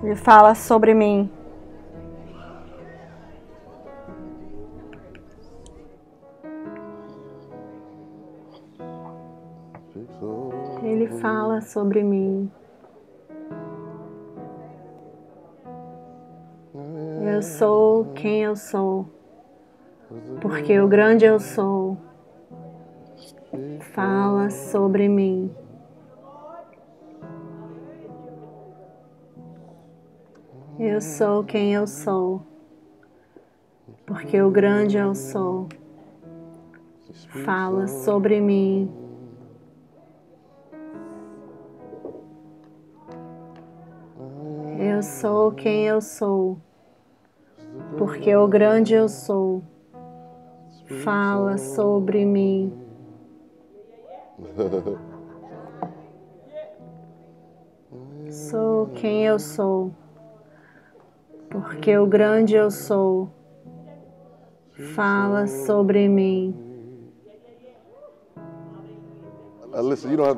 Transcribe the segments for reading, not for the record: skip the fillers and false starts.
Ele fala sobre mim. Ele fala sobre mim. Eu sou quem eu sou, porque o grande eu sou fala sobre mim. Eu sou quem eu sou, porque o grande eu sou fala sobre mim. Eu sou quem eu sou, porque o grande eu sou fala sobre mim. Sou quem eu sou, porque o grande eu sou fala sobre mim.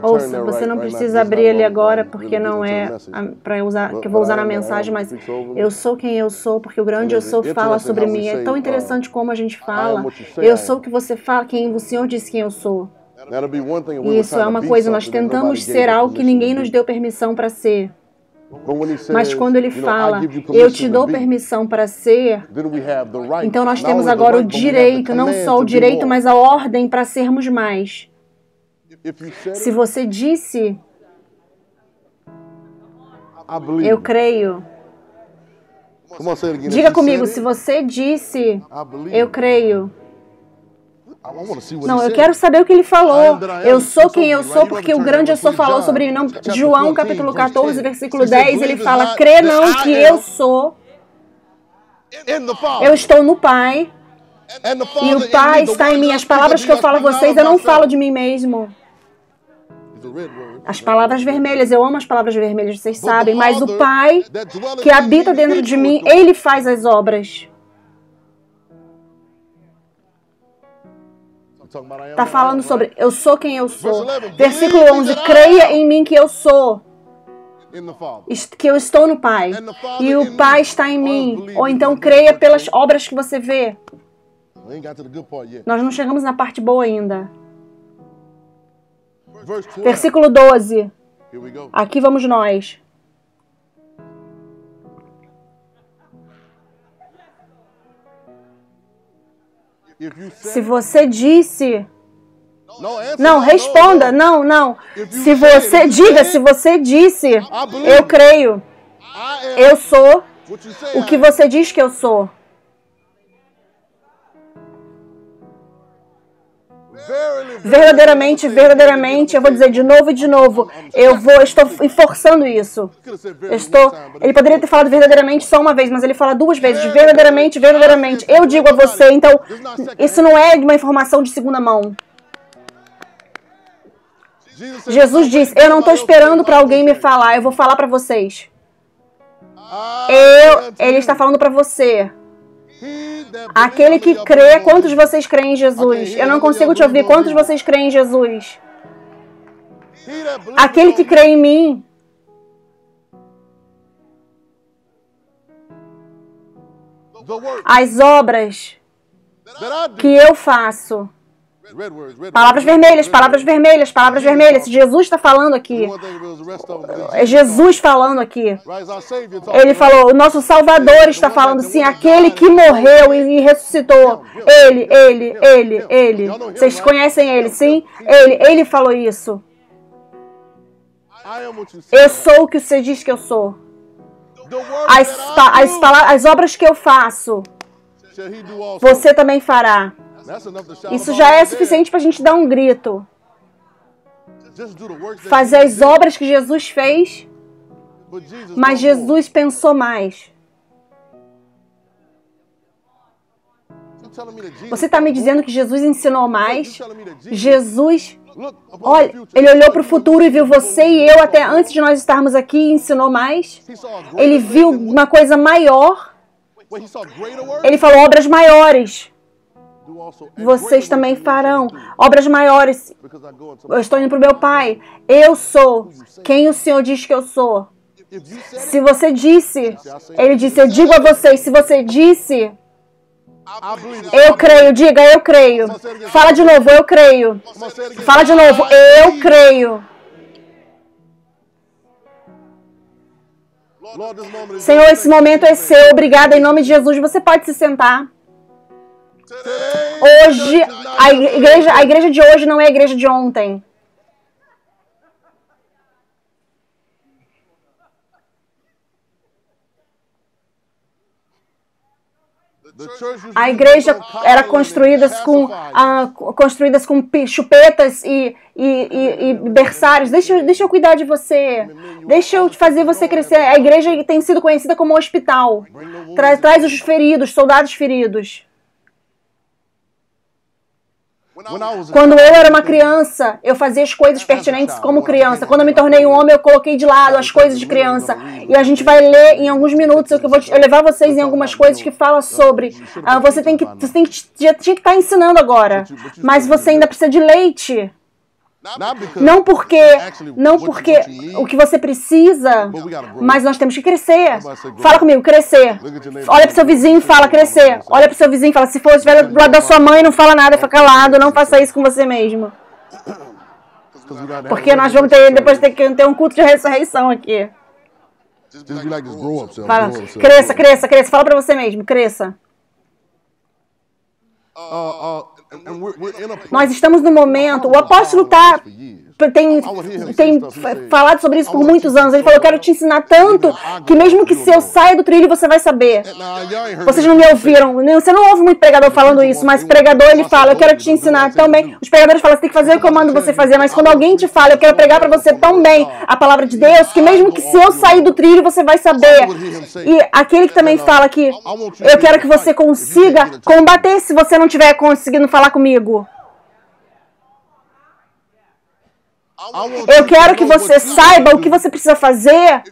Ouça, você não precisa abrir ele agora, porque não é para usar, que eu vou usar na mensagem, mas eu sou quem eu sou, porque o grande eu sou fala sobre mim. É tão interessante como a gente fala. Eu sou o que você fala, quem o Senhor diz quem eu sou. Isso é uma coisa, nós tentamos ser algo que ninguém nos deu permissão para ser. Mas quando ele fala, eu te dou permissão para ser, então nós temos agora o direito, não só o direito, mas a ordem para sermos mais. Se você disse, eu creio. Diga comigo, se você disse, eu creio. Não, eu quero saber o que ele falou. Eu sou quem eu sou, porque o grande eu sou falou sobre mim. Não, João capítulo 14, versículo 10, ele fala, crê não que eu sou. Eu estou no Pai. E o Pai está em mim. As palavras que eu falo a vocês, eu não falo de mim mesmo. As palavras vermelhas, eu amo as palavras vermelhas, vocês sabem. Mas o Pai que habita dentro de mim, Ele faz as obras. Está falando sobre eu sou quem eu sou. Versículo 11, creia em mim que eu sou. Que eu estou no Pai. E o Pai está em mim. Ou então creia pelas obras que você vê. Nós não chegamos na parte boa ainda. Versículo 12. Aqui vamos nós. Se você disse... Não, responda. Não. Se você disse, eu creio. Eu sou o que você diz que eu sou. Verdadeiramente, eu vou dizer de novo e de novo. Estou forçando isso. Ele poderia ter falado verdadeiramente só uma vez, mas ele fala duas vezes, verdadeiramente. Eu digo a você, então, isso não é uma informação de segunda mão. Jesus disse, eu não estou esperando para alguém me falar, eu vou falar para vocês. Ele está falando para você. Aquele que crê, quantos de vocês creem em Jesus? Eu não consigo te ouvir. Quantos de vocês creem em Jesus? Aquele que crê em mim. As obras que eu faço. Palavras vermelhas. Jesus está falando aqui. É Jesus falando aqui. Ele falou, o nosso Salvador está falando, sim, aquele que morreu e ressuscitou. Ele. Vocês conhecem ele, sim? Ele falou isso. Eu sou o que você diz que eu sou. As obras que eu faço, você também fará. Isso já é suficiente para a gente dar um grito. Fazer as obras que Jesus fez, mas Jesus pensou mais. Você está me dizendo que Jesus ensinou mais? Jesus, olha, ele olhou para o futuro e viu você e eu até antes de nós estarmos aqui e ensinou mais. Ele viu uma coisa maior. Ele falou obras maiores. vocês também farão obras maiores. Eu estou indo para o meu Pai. Eu sou quem o Senhor diz que eu sou. Se você disse, Ele disse, eu digo a vocês, se você disse, eu creio, diga, eu creio. Fala de novo, eu creio. Fala de novo, eu creio. Senhor, esse momento é seu. Obrigada, em nome de Jesus. Você pode se sentar. Hoje, a igreja de hoje não é a igreja de ontem. A igreja era construídas com chupetas e berçários. Deixa eu cuidar de você. Deixa eu fazer você crescer. A igreja tem sido conhecida como hospital. Traz os feridos, soldados feridos. Quando eu era uma criança, eu fazia as coisas pertinentes como criança. Quando eu me tornei um homem, eu coloquei de lado as coisas de criança. E a gente vai ler em alguns minutos, eu vou levar vocês em algumas coisas que fala sobre... Você já tinha que estar ensinando agora, mas você ainda precisa de leite. Não porque o que você precisa, mas nós temos que crescer. Fala comigo, crescer. Olha pro seu vizinho e fala, crescer. Olha pro seu vizinho e fala, se for estiver do lado da sua mãe, não fala nada, fica calado, não faça isso com você mesmo. Porque nós vamos depois ter um culto de ressurreição aqui. Fala, cresça. Fala pra você mesmo, cresça. Nós estamos no momento, o apóstolo tem falado sobre isso por muitos anos. Ele falou, eu quero te ensinar tanto que mesmo que se eu saia do trilho, você vai saber. Vocês não me ouviram. Você não ouve muito pregador falando isso, mas pregador, ele fala, eu quero te ensinar tão bem. Os pregadores falam, você tem que fazer o que eu mando você fazer, mas quando alguém te fala, eu quero pregar para você tão bem a palavra de Deus, que mesmo que se eu sair do trilho, você vai saber. E aquele que também fala que eu quero que você consiga combater se você não estiver conseguindo falar comigo. Eu quero que você saiba o que você precisa fazer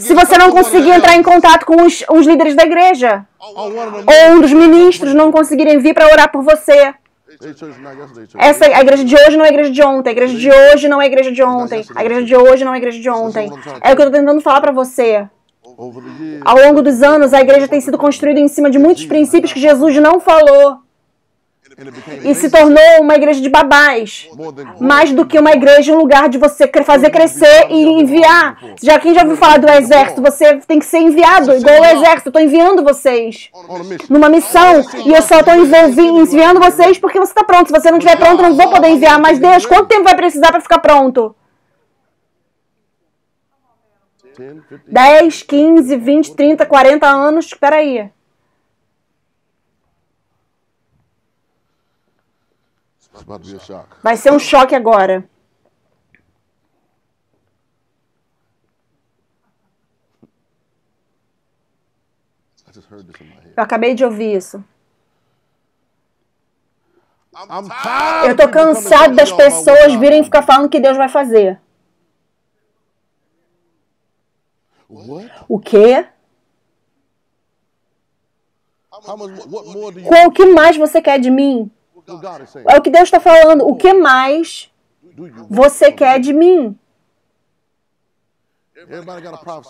se você não conseguir entrar em contato com os líderes da igreja. Ou um dos ministros não conseguirem vir para orar por você. A igreja de hoje não é a igreja de ontem. A igreja de hoje não é a igreja de ontem. A igreja de hoje não é a igreja de ontem. É o que eu estou tentando falar para você. Ao longo dos anos, a igreja tem sido construída em cima de muitos princípios que Jesus não falou. E se tornou uma igreja de babás. Mais do que uma igreja, um lugar de você fazer crescer e enviar. Quem já ouviu falar do exército? Você tem que ser enviado, igual o exército. Eu estou enviando vocês numa missão. E eu só estou enviando vocês porque você está pronto. Se você não estiver pronto, eu não vou poder enviar. Mas Deus, quanto tempo vai precisar para ficar pronto? 10, 15, 20, 30, 40 anos? Espera aí. Vai ser um choque agora. Eu acabei de ouvir isso. Eu tô cansado das pessoas virem ficar falando que Deus vai fazer. O quê? O que mais você quer de mim? É o que Deus está falando. O que mais você quer de mim?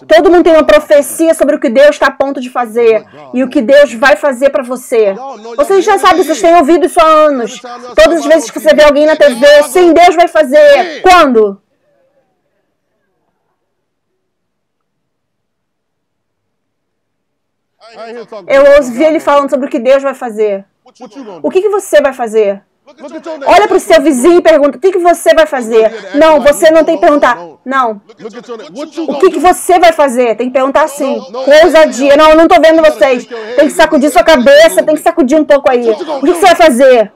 Todo mundo tem uma profecia sobre o que Deus está a ponto de fazer e o que Deus vai fazer para você. Vocês já sabem, vocês têm ouvido isso há anos. Todas as vezes que você vê alguém na TV, sim, Deus vai fazer. Quando? Eu ouvi ele falando sobre o que Deus vai fazer. O que você vai fazer? Olha para o seu vizinho e pergunta, o que você vai fazer? Não, você não tem que perguntar. Não. O que você vai fazer? Tem que perguntar assim, com ousadia. Não, eu não estou vendo vocês. Tem que sacudir sua cabeça, tem que sacudir um pouco aí. O que você vai fazer?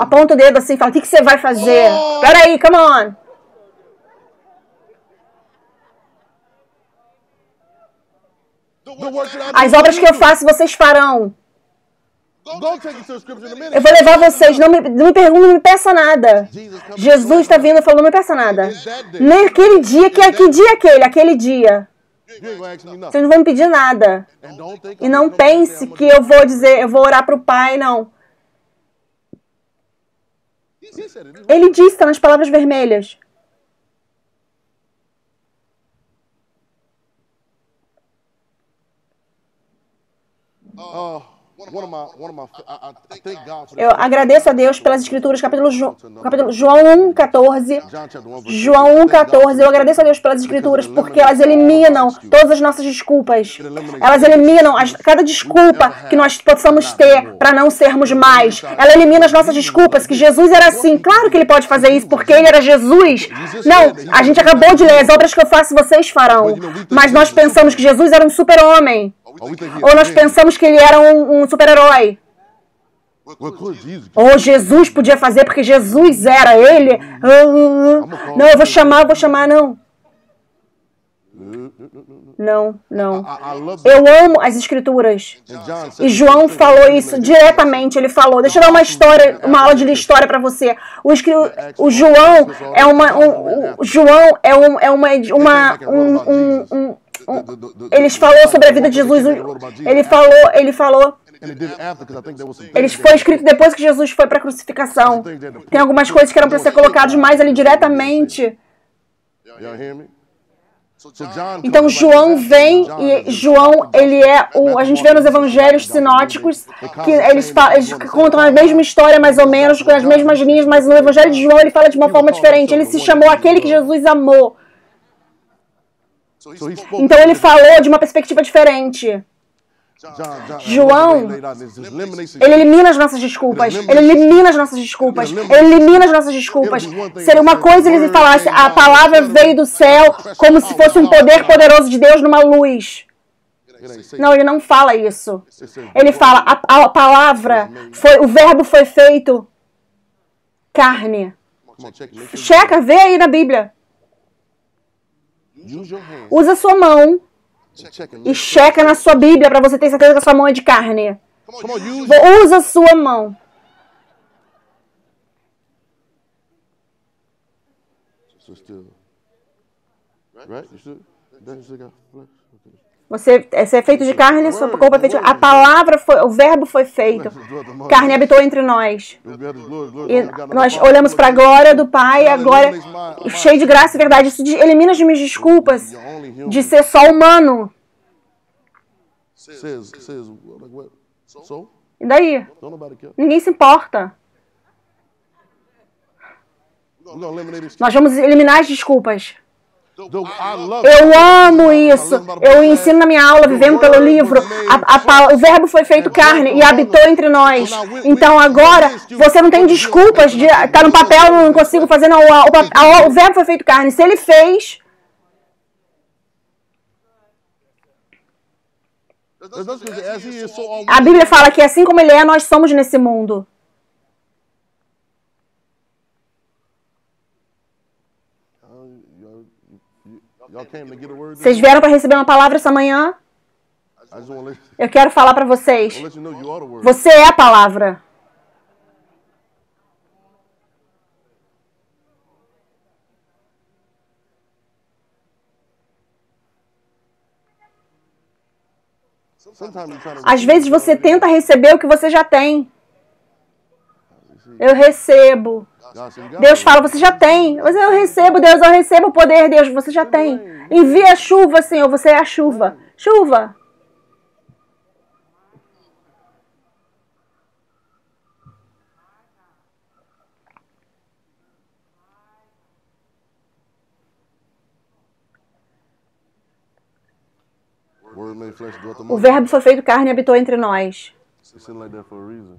Aponta o dedo assim e fala, o que você vai fazer? Peraí, come on. As obras que eu faço, vocês farão. Eu vou levar vocês. Não me pergunte, não me peça nada. Jesus está vindo e falou, não me peça nada. Naquele dia, que dia é aquele? Aquele dia. Vocês não vão me pedir nada. E não pense que eu vou dizer, eu vou orar para o Pai, não. Ele disse, está nas palavras vermelhas. Eu agradeço a Deus pelas escrituras, capítulo João 1,14. João 1,14. Eu agradeço a Deus pelas escrituras porque elas eliminam todas as nossas desculpas. Elas eliminam cada desculpa que nós possamos ter para não sermos mais. Ela elimina as nossas desculpas, que Jesus era assim. Claro que ele pode fazer isso porque ele era Jesus. Não, a gente acabou de ler, as obras que eu faço vocês farão. Mas nós pensamos que Jesus era um super-homem. Ou nós pensamos que ele era um super-herói. Ou Jesus podia fazer porque Jesus era ele. Não, eu vou chamar, não. Não. Eu amo as escrituras. E João falou isso diretamente. Ele falou, deixa eu dar uma aula de história para você. O João ele falou sobre a vida de Jesus. Ele falou. Ele foi escrito depois que Jesus foi para a crucificação. Tem algumas coisas que eram para ser colocadas mais ali diretamente. Então João vem e João, ele é a gente vê nos evangelhos sinóticos que eles contam a mesma história mais ou menos, com as mesmas linhas, mas no evangelho de João ele fala de uma forma diferente. Ele se chamou aquele que Jesus amou. Então ele falou de uma perspectiva diferente. João, ele elimina as nossas desculpas. Seria uma coisa ele falasse, a palavra veio do céu como se fosse um poder poderoso de Deus numa luz. Não, ele não fala isso. Ele fala, a palavra, o verbo foi feito carne. Checa, vê aí na Bíblia. Usa a sua mão e checa na sua Bíblia para você ter certeza que a sua mão é de carne. Usa a sua mão. Você é feito de carne, sua corpo é feito de... A palavra o verbo foi feito. Carne habitou entre nós. E nós olhamos para a glória do Pai, agora cheio de graça e verdade. Isso elimina as minhas desculpas de ser só humano. E daí? Ninguém se importa. Nós vamos eliminar as desculpas. Eu amo isso. Eu ensino na minha aula, vivendo pelo livro. O verbo foi feito carne e habitou entre nós. Então agora você não tem desculpas de estar no papel, não consigo fazer. Não, o verbo foi feito carne. Se ele fez... A Bíblia fala que assim como ele é, nós somos nesse mundo. Vocês vieram para receber uma palavra essa manhã? Eu quero falar para vocês. Você é a palavra. Às vezes você tenta receber o que você já tem. Eu recebo. Deus fala, você já tem. Eu recebo, Deus, eu recebo o poder, Deus, você já tem. Envia a chuva, Senhor, você é a chuva. Chuva. O verbo foi feito carne e habitou entre nós.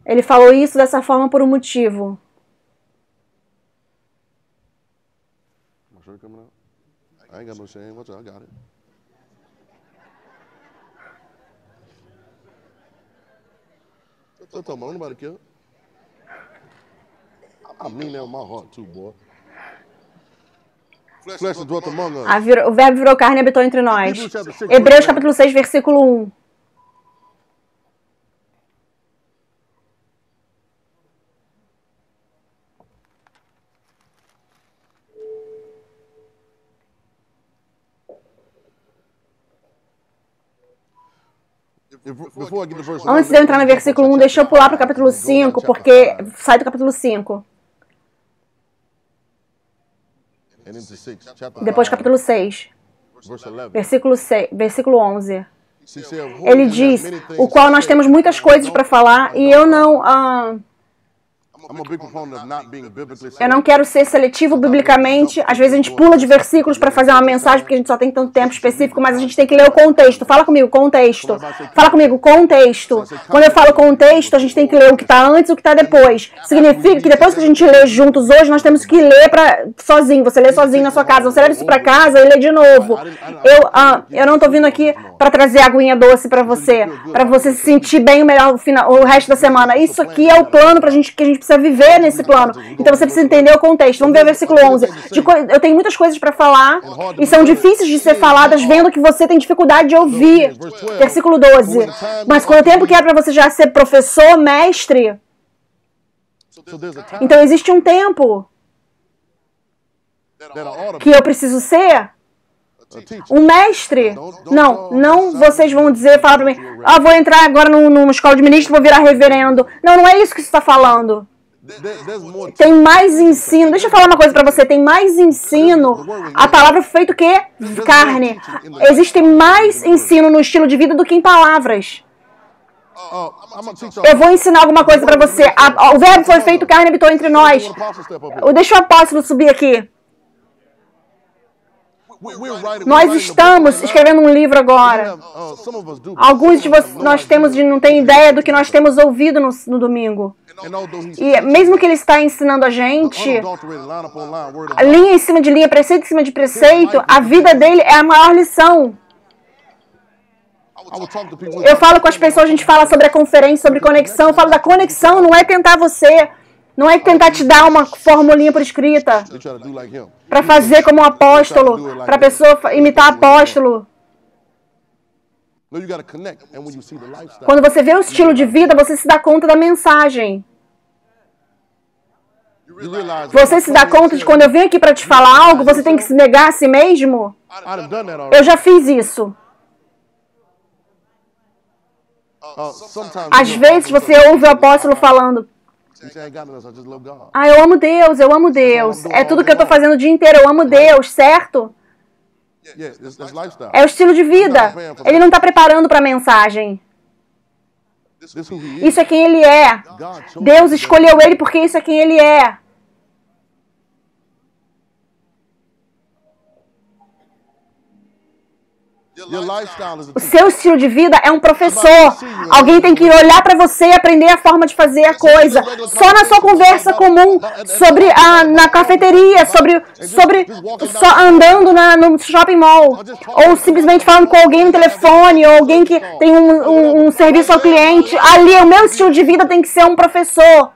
Ele falou isso dessa forma por um motivo. O verbo virou carne e habitou entre nós. Hebreus capítulo 6, versículo 1. Antes de eu entrar no versículo 1, deixa eu pular para o capítulo 5, porque sai do capítulo 5. Depois capítulo 6, versículo 11. Ele diz, o qual nós temos muitas coisas para falar e eu não quero ser seletivo biblicamente. Às vezes a gente pula de versículos para fazer uma mensagem porque a gente só tem tanto tempo específico, mas a gente tem que ler o contexto. Fala comigo, contexto. Fala comigo, contexto. Quando eu falo contexto, a gente tem que ler o que está antes e o que está depois. Significa que depois que a gente lê juntos hoje, nós temos que ler sozinho. Você lê sozinho na sua casa. Você leva isso para casa e lê de novo. Eu não estou vindo aqui para trazer aguinha doce para você se sentir bem o resto da semana. Isso aqui é o plano que a gente precisa viver nesse plano. Então você precisa entender o contexto. Vamos ver o versículo 11. Eu tenho muitas coisas para falar e são difíceis de ser faladas vendo que você tem dificuldade de ouvir. Versículo 12. Mas quando o tempo que era para você já ser professor, mestre, então existe um tempo que eu preciso ser um mestre. Não vocês vão dizer, falar para mim, vou entrar agora numa escola de ministro, vou virar reverendo. Não é isso que você está falando. Tem mais ensino. Deixa eu falar uma coisa pra você. Tem mais ensino. A palavra foi feita o quê? Carne. Existe mais ensino no estilo de vida do que em palavras. Eu vou ensinar alguma coisa pra você. O verbo foi feito carne e habitou entre nós. Deixa o apóstolo subir aqui. Nós estamos escrevendo um livro agora. Alguns de vocês não têm ideia do que nós temos ouvido no domingo. E mesmo que ele está ensinando a gente, linha em cima de linha, preceito em cima de preceito, a vida dele é a maior lição. Eu falo com as pessoas, a gente fala sobre a conferência, sobre conexão. Eu falo da conexão, não é tentar não é tentar te dar uma formulinha por escrita para fazer como um apóstolo, para a pessoa imitar apóstolo. Quando você vê o estilo de vida, você se dá conta da mensagem. Você se dá conta de quando eu venho aqui para te falar algo, você tem que se negar a si mesmo? Eu já fiz isso. Às vezes você ouve o apóstolo falando, eu amo Deus, eu amo Deus. É tudo que eu estou fazendo o dia inteiro, eu amo Deus, certo? É o estilo de vida. Ele não está preparando para a mensagem. Isso é quem ele é. Deus escolheu ele porque isso é quem ele é. O seu estilo de vida é um professor. Alguém tem que olhar para você e aprender a forma de fazer a coisa. Só na sua conversa comum, na cafeteria, só andando no shopping mall. Ou simplesmente falando com alguém no telefone, ou alguém que tem um serviço ao cliente. Ali, o meu estilo de vida tem que ser um professor.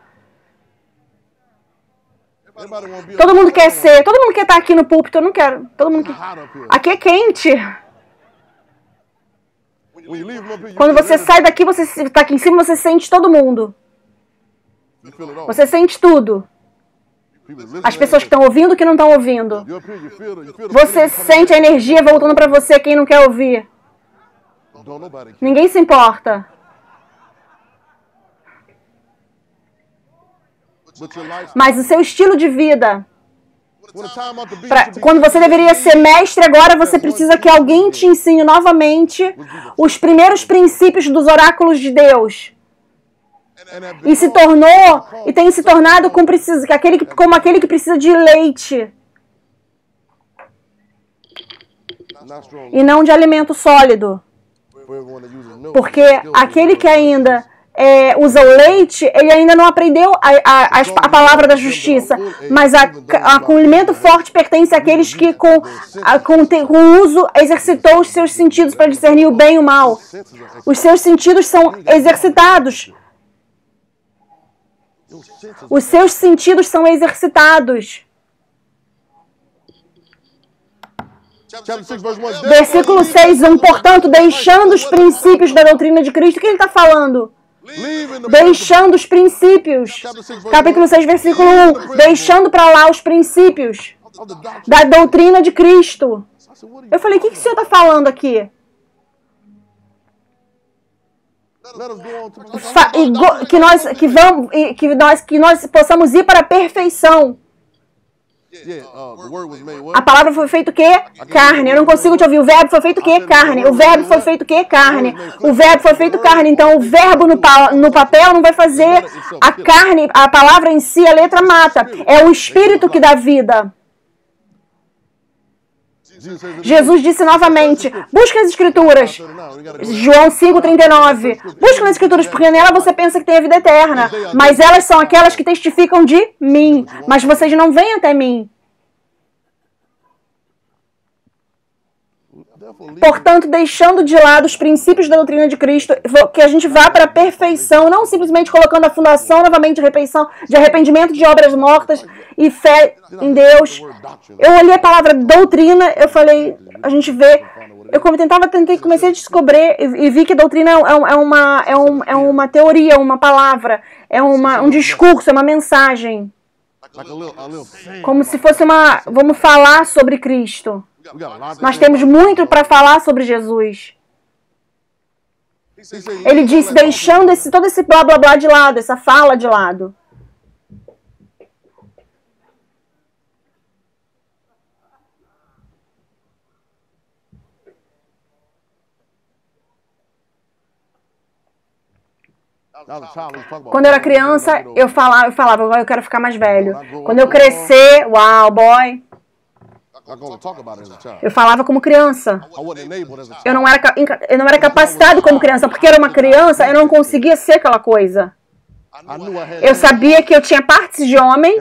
Todo mundo quer estar aqui no púlpito. Eu não quero. Aqui é quente. Quando você sai daqui, você está aqui em cima, você sente todo mundo. Você sente tudo. As pessoas que estão ouvindo e que não estão ouvindo. Você sente a energia voltando para você, quem não quer ouvir. Ninguém se importa. Mas o seu estilo de vida... Quando você deveria ser mestre, agora você precisa que alguém te ensine novamente os primeiros princípios dos oráculos de Deus. E tem se tornado como aquele que precisa de leite. E não de alimento sólido. Porque aquele que ainda... usa o leite, ele ainda não aprendeu a palavra da justiça, mas o alimento forte pertence àqueles que com o uso exercitou os seus sentidos para discernir o bem e o mal. Os seus sentidos são exercitados. Os seus sentidos são exercitados. Versículo 6:1, portanto, deixando os princípios da doutrina de Cristo, o que ele está falando? Deixando os princípios. Capítulo 6, versículo 1. Deixando para lá os princípios da doutrina de Cristo. Eu falei, o que o senhor está falando aqui? Que nós possamos ir para a perfeição. A palavra foi feita o quê? Carne. Eu não consigo te ouvir. O verbo foi feito o quê? Carne. O verbo foi feito o quê? Carne. O verbo foi feito carne. Então, o verbo no papel não vai fazer a carne, a palavra em si, a letra mata. É o Espírito que dá vida. Jesus disse novamente, busque as Escrituras. João 5,39. Busque nas Escrituras, porque nela você pensa que tem a vida eterna. Mas elas são aquelas que testificam de mim. Mas vocês não vêm até mim. Portanto, deixando de lado os princípios da doutrina de Cristo, que a gente vá para a perfeição, não simplesmente colocando a fundação novamente de arrependimento de obras mortas e fé em Deus. Eu olhei a palavra doutrina, eu falei, a gente vê, comecei a descobrir e vi que doutrina é uma teoria, uma palavra, é um discurso, é uma mensagem. Como se fosse vamos falar sobre Cristo. Nós temos muito para falar sobre Jesus. Ele disse, deixando todo esse blá blá blá de lado, essa fala de lado. Quando eu era criança, eu falava, eu quero ficar mais velho. Quando eu crescer, uau, boy. Eu falava como criança. Eu não era capacitado como criança, porque era uma criança, eu não conseguia ser aquela coisa. Eu sabia que eu tinha partes de homem,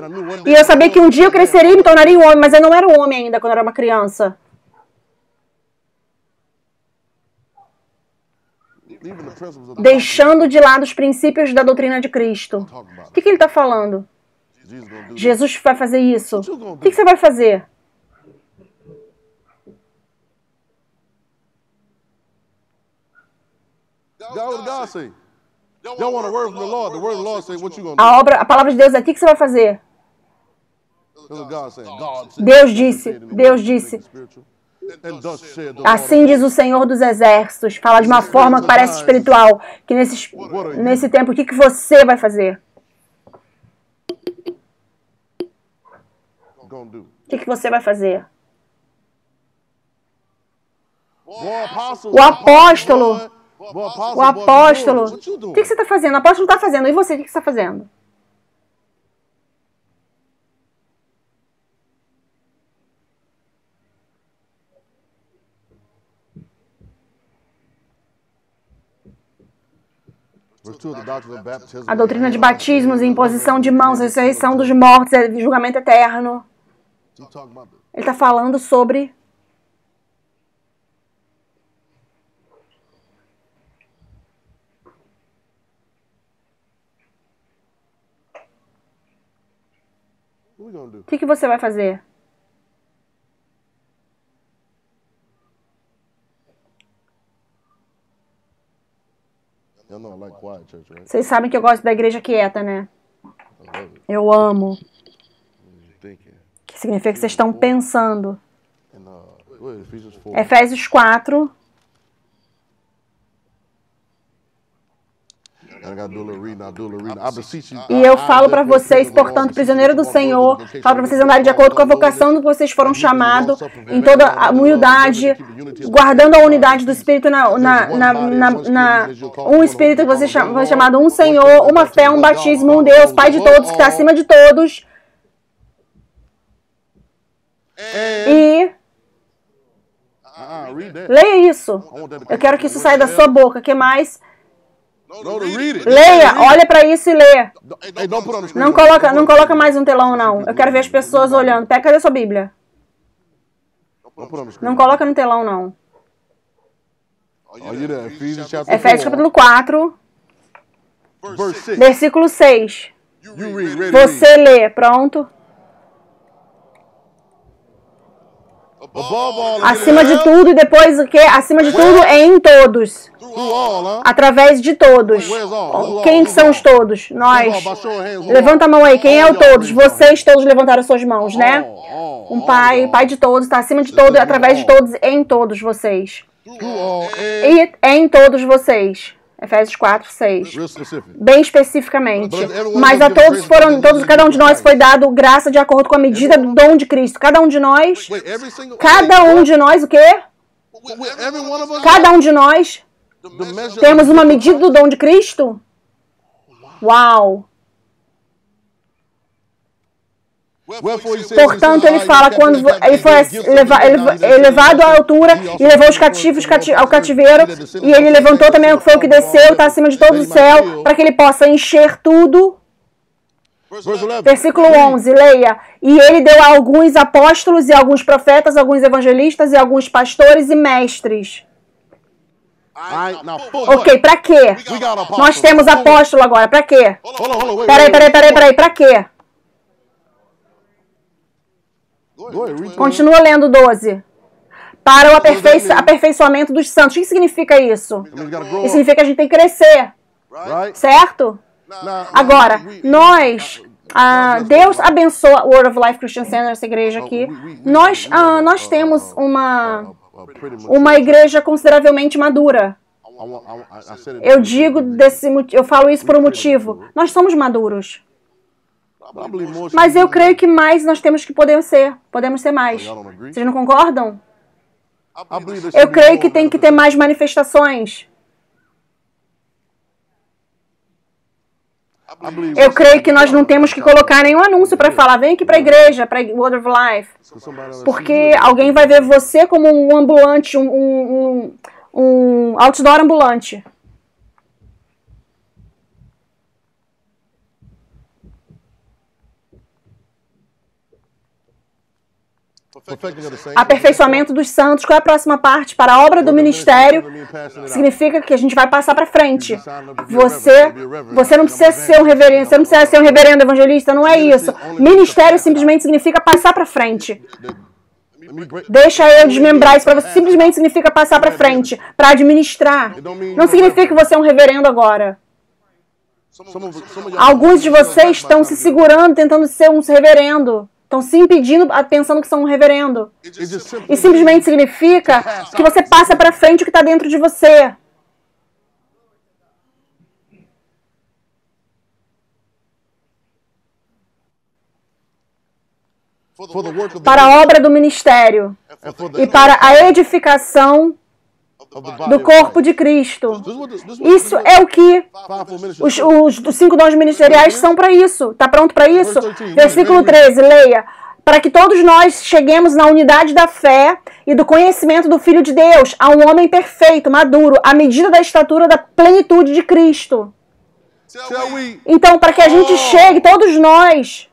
e eu sabia que um dia eu cresceria e me tornaria um homem, mas eu não era um homem ainda quando eu era uma criança. Deixando de lado os princípios da doutrina de Cristo. O que ele está falando? Jesus vai fazer isso. O que você vai fazer? A palavra de Deus é: o que você vai fazer? Deus disse. Assim diz o Senhor dos Exércitos. Fala de uma forma que parece espiritual. Que nesse tempo, o que você vai fazer? O que você vai fazer? O apóstolo. O que você está fazendo? O apóstolo está fazendo. E você, o que você está fazendo? A doutrina de batismos, imposição de mãos, ressurreição dos mortos, julgamento eterno. Ele está falando sobre... O que você vai fazer? Vocês sabem que eu gosto da igreja quieta, né? Eu amo. Que significa que vocês estão pensando. Efésios 4. E eu falo para vocês, portanto, prisioneiro do Senhor, falo para vocês andarem de acordo com a vocação do que vocês foram chamados, em toda a humildade, guardando a unidade do Espírito um Espírito que você foi chamado, um Senhor, uma fé, um batismo, um Deus, Pai de todos, que está acima de todos. E... leia isso. Eu quero que isso saia da sua boca. O que mais? Leia, olha para isso e lê. Não coloca mais um telão, não. Eu quero ver as pessoas olhando. Cadê a sua Bíblia? Não coloca no telão, não. Efésios capítulo 4, versículo 6. Você lê, pronto. Acima de tudo, e depois o que? Acima de tudo, em todos. Através de todos. Quem são os todos? Nós. Levanta a mão aí. Quem é o todos? Vocês todos levantaram suas mãos, né? Um pai de todos, está acima de todos, através de todos, em todos vocês. E em todos vocês. Efésios 4, 6. Bem especificamente. Mas a todos cada um de nós foi dado graça de acordo com a medida do dom de Cristo. Cada um de nós, o quê? Cada um de nós temos uma medida do dom de Cristo? Uau! Portanto, ele fala, quando ele foi levado à altura e levou os cativos ao cativeiro, e ele levantou também o que foi o que desceu, está acima de todo o céu, para que ele possa encher tudo. Versículo 11, leia. E ele deu a alguns apóstolos e alguns profetas, alguns evangelistas e alguns pastores e mestres. Ok, para quê? Nós temos apóstolo agora, para quê? Peraí, para quê? Continua lendo 12. Para o aperfeiçoamento dos santos. O que significa isso? Isso significa que a gente tem que crescer. Certo? Agora, Deus abençoa o Word of Life Christian Center, essa igreja aqui. Nós temos uma igreja consideravelmente madura. Eu falo isso por um motivo. Nós somos maduros. Mas eu creio que mais nós temos que podemos ser mais. Vocês não concordam? Eu creio que tem que ter mais manifestações. Eu creio que nós não temos que colocar nenhum anúncio para falar, vem aqui para a igreja, para Word of Life. Porque alguém vai ver você como um ambulante, um outdoor ambulante. Aperfeiçoamento dos santos. Qual é a próxima parte? Para a obra do ministério, significa que a gente vai passar para frente. Você não precisa ser um reverendo, você não precisa ser um reverendo evangelista, não é isso. Ministério simplesmente significa passar para frente. Deixa eu desmembrar isso para você. Simplesmente significa passar para frente, para administrar. Não significa que você é um reverendo agora. Alguns de vocês estão se segurando, tentando ser um reverendo. Estão se impedindo, pensando que são um reverendo. E simplesmente significa que você passa para frente o que está dentro de você. Para a obra do ministério e para a edificação do corpo de Cristo. Isso é o que os 5 dons ministeriais são para isso. Está pronto para isso? Versículo 13, leia. Para que todos nós cheguemos na unidade da fé e do conhecimento do Filho de Deus, a um homem perfeito, maduro, à medida da estatura da plenitude de Cristo. Então, para que a gente chegue, todos nós,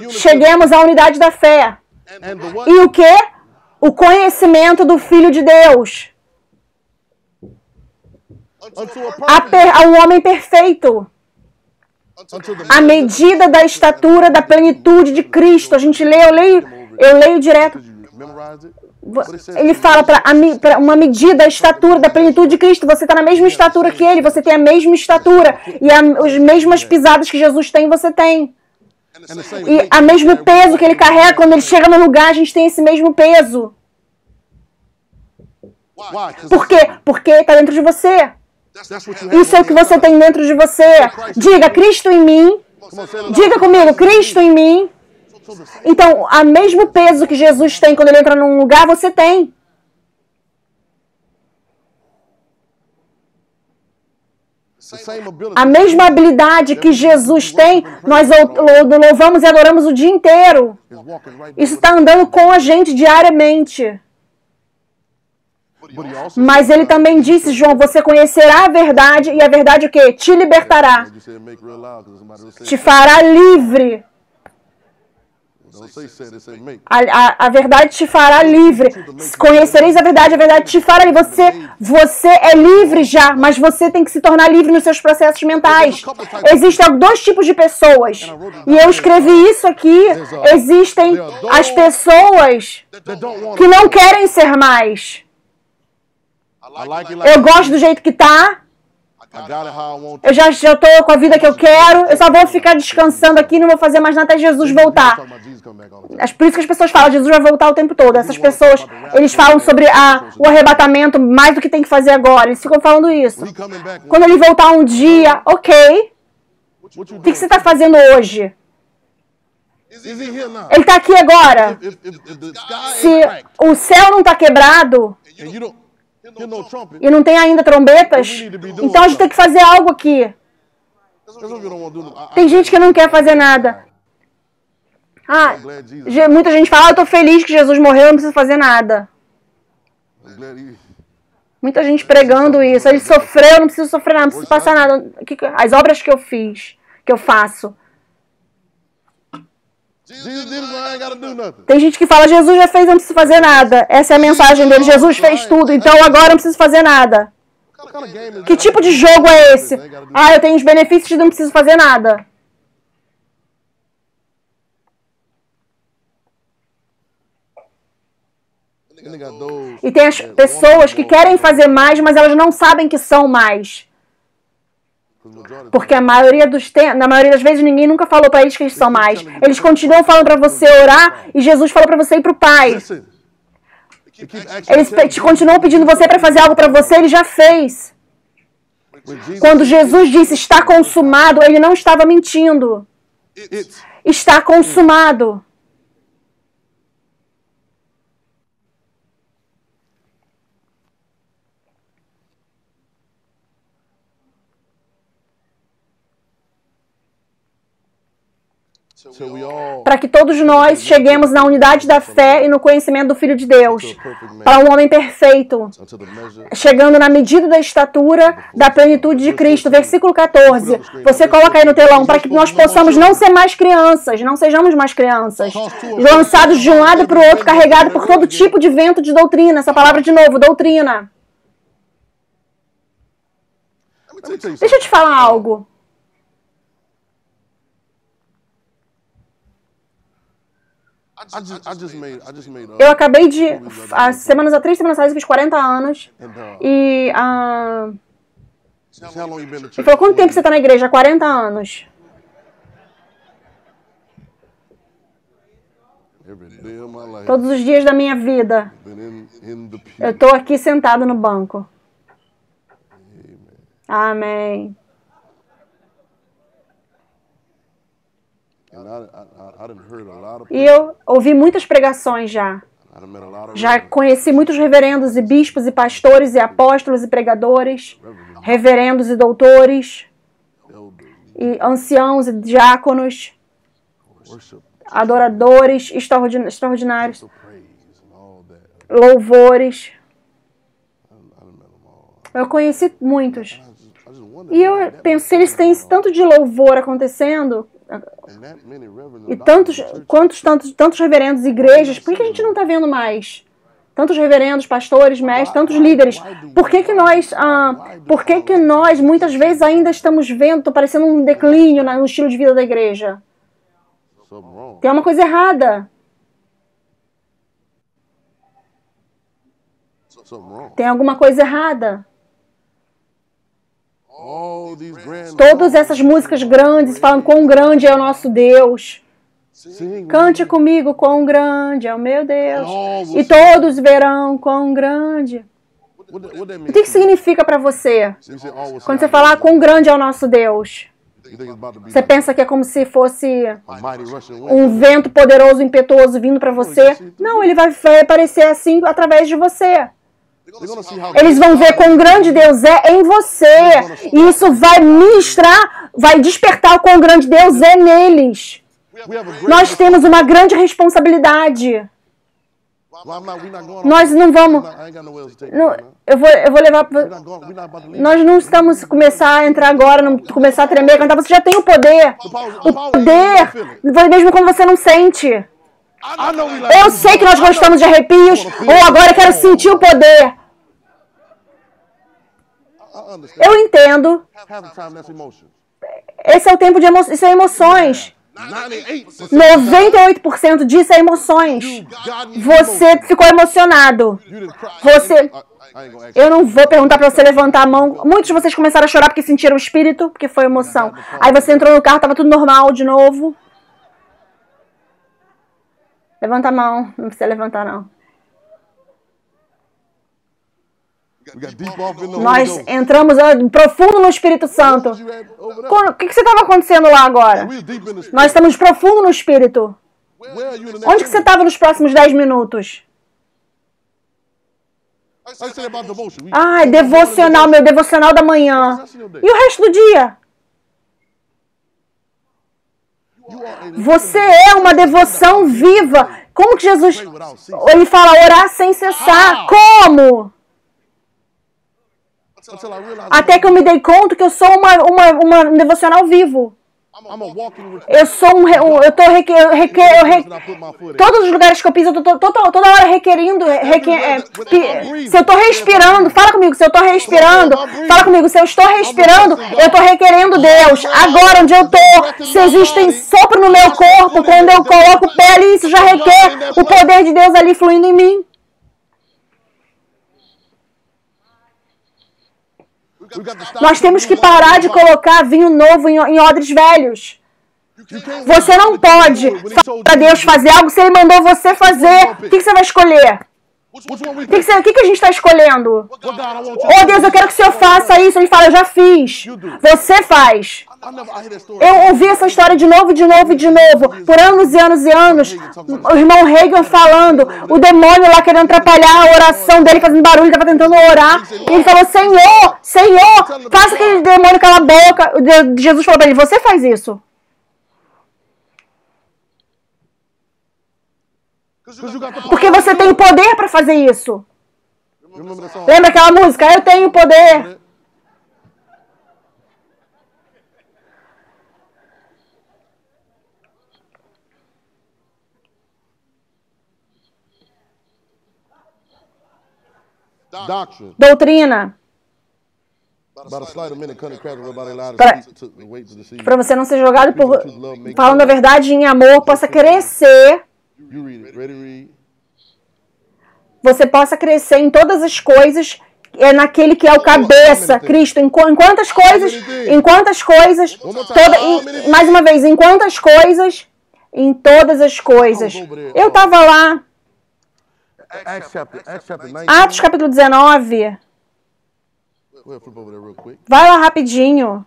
cheguemos à unidade da fé. E o quê? O conhecimento do Filho de Deus. Ao homem perfeito. À medida da estatura da plenitude de Cristo. A gente lê, eu leio direto. Ele fala para uma medida da estatura da plenitude de Cristo. Você está na mesma estatura que Ele. Você tem a mesma estatura. E as mesmas pisadas que Jesus tem, você tem. E o mesmo peso que ele carrega, quando ele chega no lugar, a gente tem esse mesmo peso. Por quê? Porque está dentro de você. Isso é o que você tem dentro de você. Diga, Cristo em mim. Diga comigo, Cristo em mim. Então, o mesmo peso que Jesus tem quando ele entra num lugar, você tem. A mesma habilidade que Jesus tem, nós louvamos e adoramos o dia inteiro. Isso está andando com a gente diariamente. Mas ele também disse, João, você conhecerá a verdade, e a verdade o quê? Te libertará. Te fará livre. A verdade te fará livre. Conhecereis a verdade te fará livre. Você é livre já, mas você tem que se tornar livre nos seus processos mentais. Existem 2 tipos de pessoas. E eu escrevi isso aqui. Existem as pessoas que não querem ser mais. Eu gosto do jeito que tá. Eu já estou com a vida que eu quero, eu só vou ficar descansando aqui, não vou fazer mais nada até Jesus voltar. Por isso que as pessoas falam, Jesus vai voltar o tempo todo. Essas pessoas, eles falam sobre o arrebatamento mais do que tem que fazer agora. Eles ficam falando isso. Quando ele voltar um dia, ok. O que você está fazendo hoje? Ele está aqui agora. Se o céu não está quebrado e não tem ainda trombetas, então a gente tem que fazer algo aqui. Tem gente que não quer fazer nada. Muita gente fala, eu estou feliz que Jesus morreu, não preciso fazer nada. Muita gente pregando isso. Ele sofreu, eu não preciso sofrer nada, não preciso passar nada. As obras que eu fiz, que eu faço. Tem gente que fala, Jesus já fez, eu não preciso fazer nada. Essa é a mensagem dele. Jesus fez tudo, então agora eu não preciso fazer nada. Que tipo de jogo é esse? Eu tenho os benefícios e não preciso fazer nada. E tem as pessoas que querem fazer mais, mas elas não sabem que são mais. Porque na maioria das vezes ninguém nunca falou para eles que eles são mais. Eles continuam falando para você orar e Jesus falou para você ir para o Pai. Eles continuam pedindo você para fazer algo para você, ele já fez. Quando Jesus disse está consumado, ele não estava mentindo. Está consumado. Para que todos nós cheguemos na unidade da fé e no conhecimento do Filho de Deus, para um homem perfeito, chegando na medida da estatura da plenitude de Cristo. Versículo 14. Você coloca aí no telão, para que nós possamos não ser mais crianças, não sejamos mais crianças, lançados de um lado para o outro, carregados por todo tipo de vento de doutrina. Essa palavra de novo, doutrina. Deixa eu te falar algo. Eu acabei de... Há 3 semanas atrás eu fiz 40 anos. E ele falou, quanto tempo você está na igreja? Há 40 anos. Todos os dias da minha vida. Eu estou aqui sentado no banco. Amém. E eu ouvi muitas pregações já. Já conheci muitos reverendos e bispos e pastores e apóstolos e pregadores, reverendos e doutores, e anciãos e diáconos, adoradores extraordinários, louvores. Eu conheci muitos. E eu pensei, eles têm tanto de louvor acontecendo, e tantos reverendos e igrejas, por que a gente não está vendo mais? Tantos reverendos, pastores, mestres, tantos líderes. Por que nós muitas vezes ainda estamos vendo, está parecendo um declínio no estilo de vida da igreja? Tem uma coisa errada. Tem alguma coisa errada. Todas essas músicas grandes falando quão grande é o nosso Deus. Cante comigo quão grande é o meu Deus. E todos verão quão grande. O que significa para você? Quando você fala quão grande é o nosso Deus. Você pensa que é como se fosse um vento poderoso, impetuoso vindo para você? Não, ele vai aparecer assim através de você. Eles vão ver quão grande Deus é em você. E isso vai ministrar, vai despertar o quão grande Deus é neles. Nós temos uma grande responsabilidade. Nós não vamos... Eu vou levar... Nós não estamos começar a entrar agora, não começar a tremer, cantar. Você já tem o poder. O poder, mesmo quando você não sente. Eu sei que nós gostamos de arrepios, ou agora eu quero sentir o poder. Eu entendo. Esse é o tempo de isso é emoções. 98% disso é emoções. Você ficou emocionado. Eu não vou perguntar para você levantar a mão. Muitos de vocês começaram a chorar porque sentiram o espírito, porque foi emoção. Aí você entrou no carro, estava tudo normal de novo. Levanta a mão. Não precisa levantar, não. Nós entramos profundo no Espírito Santo. O que você estava acontecendo lá agora? Nós estamos profundo no Espírito. Onde que você estava nos próximos 10 minutos? Devocional, meu devocional da manhã. E o resto do dia? Você é uma devoção viva. Como que Jesus... Ele fala orar sem cessar. Como? Até que eu me dei conta que eu sou um devocional vivo. Eu sou todos os lugares que eu piso, eu tô toda hora requerendo. Se eu estou respirando, fala comigo. Se eu estou respirando, fala comigo. Se eu estou respirando, eu estou requerendo Deus. Agora, onde eu estou, se existe sopro no meu corpo, quando eu coloco pele, isso já requer o poder de Deus ali fluindo em mim. Nós temos que parar de colocar vinho novo em odres velhos. Você não pode falar para Deus fazer algo se Ele mandou você fazer. O que você vai escolher? O que a gente está escolhendo? Oh Deus, eu quero que o Senhor faça isso. Ele fala, eu já fiz. Você faz. Eu ouvi essa história de novo, por anos e anos e anos. O irmão Reagan falando, o demônio lá querendo atrapalhar a oração dele, fazendo barulho, estava tentando orar. E ele falou, Senhor, faça aquele demônio calar a boca. Jesus falou para ele, você faz isso. Porque você tem o poder para fazer isso. Lembra aquela música? Eu tenho poder. Doutrina. Para você não ser jogado por falando a verdade em amor, possa crescer. Você possa crescer em todas as coisas, naquele que é o cabeça, Cristo. Em quantas coisas, mais uma vez, em quantas coisas, em todas as coisas. Eu estava lá, Atos capítulo 19, vai lá rapidinho.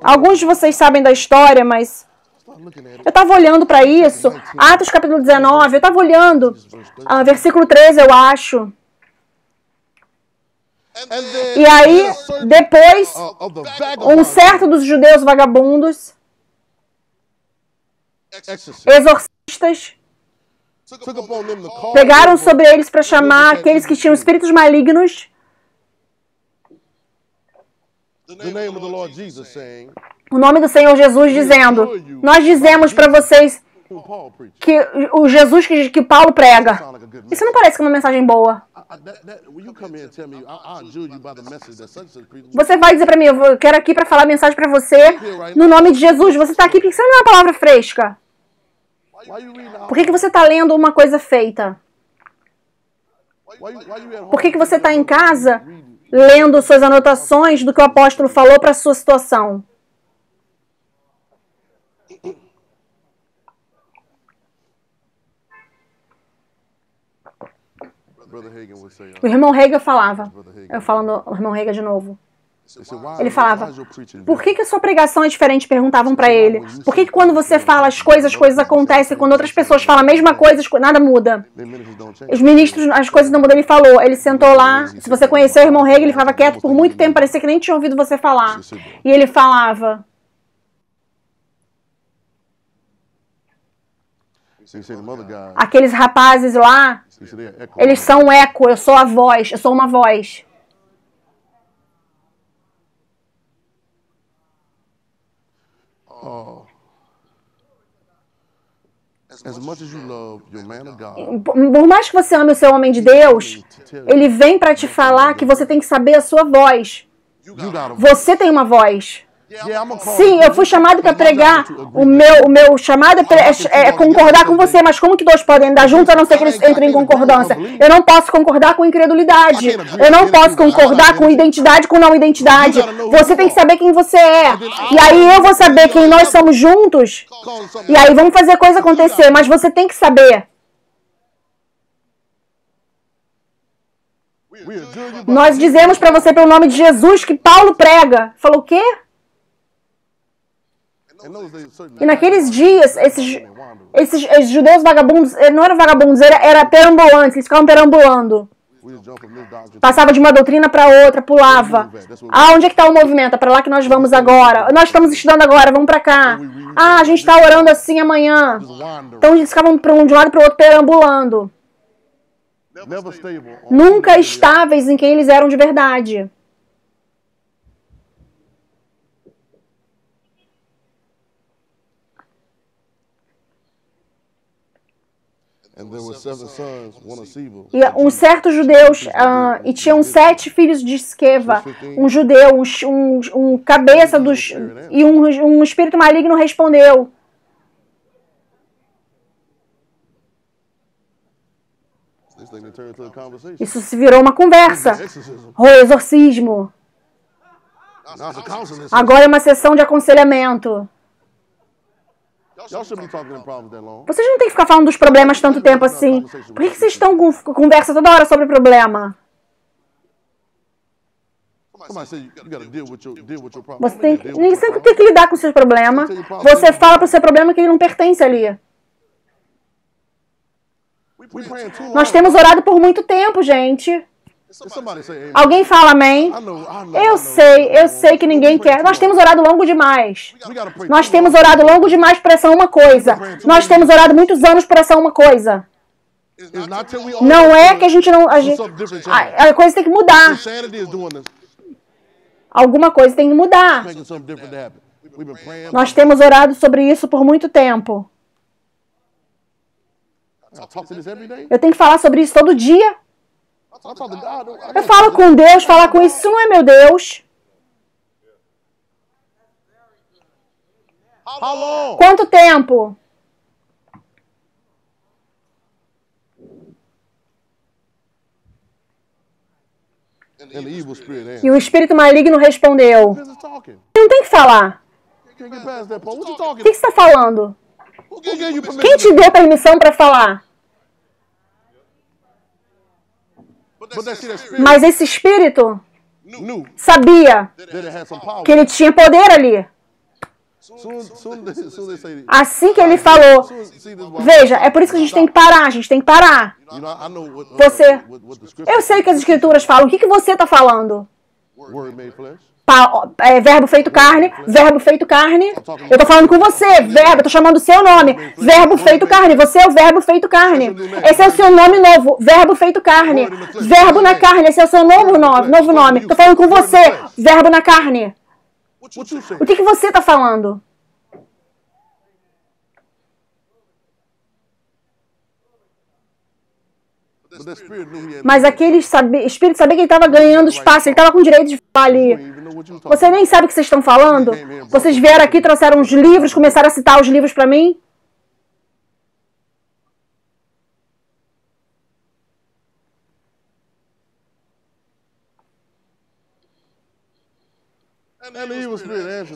Alguns de vocês sabem da história, mas... Eu estava olhando para isso, Atos capítulo 19, eu estava olhando, versículo 13, eu acho. E aí, depois, um certo dos judeus vagabundos, exorcistas, pegaram sobre eles para chamar aqueles que tinham espíritos malignos. O nome do Senhor Jesus dizendo, nós dizemos para vocês que o Jesus que Paulo prega. Isso não parece que é uma mensagem boa? Você vai dizer para mim, eu quero aqui para falar a mensagem para você, no nome de Jesus. Você está aqui porque você não é uma palavra fresca. Por que você está lendo uma coisa feita? Por que você está em casa lendo suas anotações do que o apóstolo falou para a sua situação? O irmão Reagan falava, eu falando o irmão Reagan de novo, ele falava, por que a sua pregação é diferente? Perguntavam para ele. Por que quando você fala as coisas acontecem, quando outras pessoas falam a mesma coisa, nada muda? Os ministros, as coisas não mudam. Ele falou, ele sentou lá, se você conheceu o irmão Reagan, ele ficava quieto por muito tempo, parecia que nem tinha ouvido você falar. E ele falava, aqueles rapazes lá, eles são um eco, eu sou a voz, eu sou uma voz. Por mais que você ame o seu homem de Deus, ele vem para te falar que você tem que saber a sua voz. Você tem uma voz. Sim, eu fui chamado para pregar. O meu chamado é concordar com você, mas como que dois podem andar juntos a não ser que eles entrem em concordância? Eu não posso concordar com incredulidade. Eu não posso concordar com identidade com não identidade. Você tem que saber quem você é. E aí eu vou saber quem nós somos juntos. E aí vamos fazer a coisa acontecer, mas você tem que saber. Nós dizemos para você pelo nome de Jesus que Paulo prega. Falou o quê? E naqueles dias, esses judeus vagabundos, não eram vagabundos, era perambulantes, eles ficavam perambulando. Passava de uma doutrina para outra, pulava. Ah, onde é que está o movimento? É para lá que nós vamos agora. Nós estamos estudando agora, vamos para cá. Ah, a gente está orando assim amanhã. Então eles ficavam de um lado para o outro perambulando. Nunca estáveis em quem eles eram de verdade. E uns certos judeus, e tinham 7 filhos de Esqueva, um judeu, um cabeça dos... E um espírito maligno respondeu. Isso se virou uma conversa. O exorcismo. Agora é uma sessão de aconselhamento. Vocês não têm que ficar falando dos problemas tanto tempo assim. Por que vocês estão com conversa toda hora sobre problema? Ninguém sempre tem que lidar com o seu problema. Você fala para o seu problema que ele não pertence ali. Nós temos orado por muito tempo, gente. Alguém fala amém? Eu sei que ninguém quer. Nós temos orado longo demais. Nós temos orado longo demais por essa uma coisa. Nós temos orado muitos anos por essa uma coisa. Não é que a gente não... A coisa tem que mudar. Alguma coisa tem que mudar. Nós temos orado sobre isso por muito tempo. Eu tenho que falar sobre isso todo dia. Eu falo com Deus, falar com isso não é meu Deus. Quanto tempo? E o espírito maligno respondeu. Não tem que falar. O que você está falando? Quem te deu permissão para falar? Mas esse espírito sabia que ele tinha poder ali. Assim que ele falou, veja, é por isso que a gente tem que parar, Eu sei o que as escrituras falam, o que você está falando? Verbo feito carne, verbo feito carne. Eu tô falando com você, verbo, eu tô chamando o seu nome. Verbo feito carne, você é o verbo feito carne. Esse é o seu nome novo, verbo feito carne. Verbo na carne, esse é o seu novo nome. Tô falando com você, verbo na carne. O que você tá falando? Mas aquele espírito sabia que ele estava ganhando espaço, ele estava com direito de falar ali. Você nem sabe o que vocês estão falando? Vocês vieram aqui, trouxeram os livros, começaram a citar os livros para mim?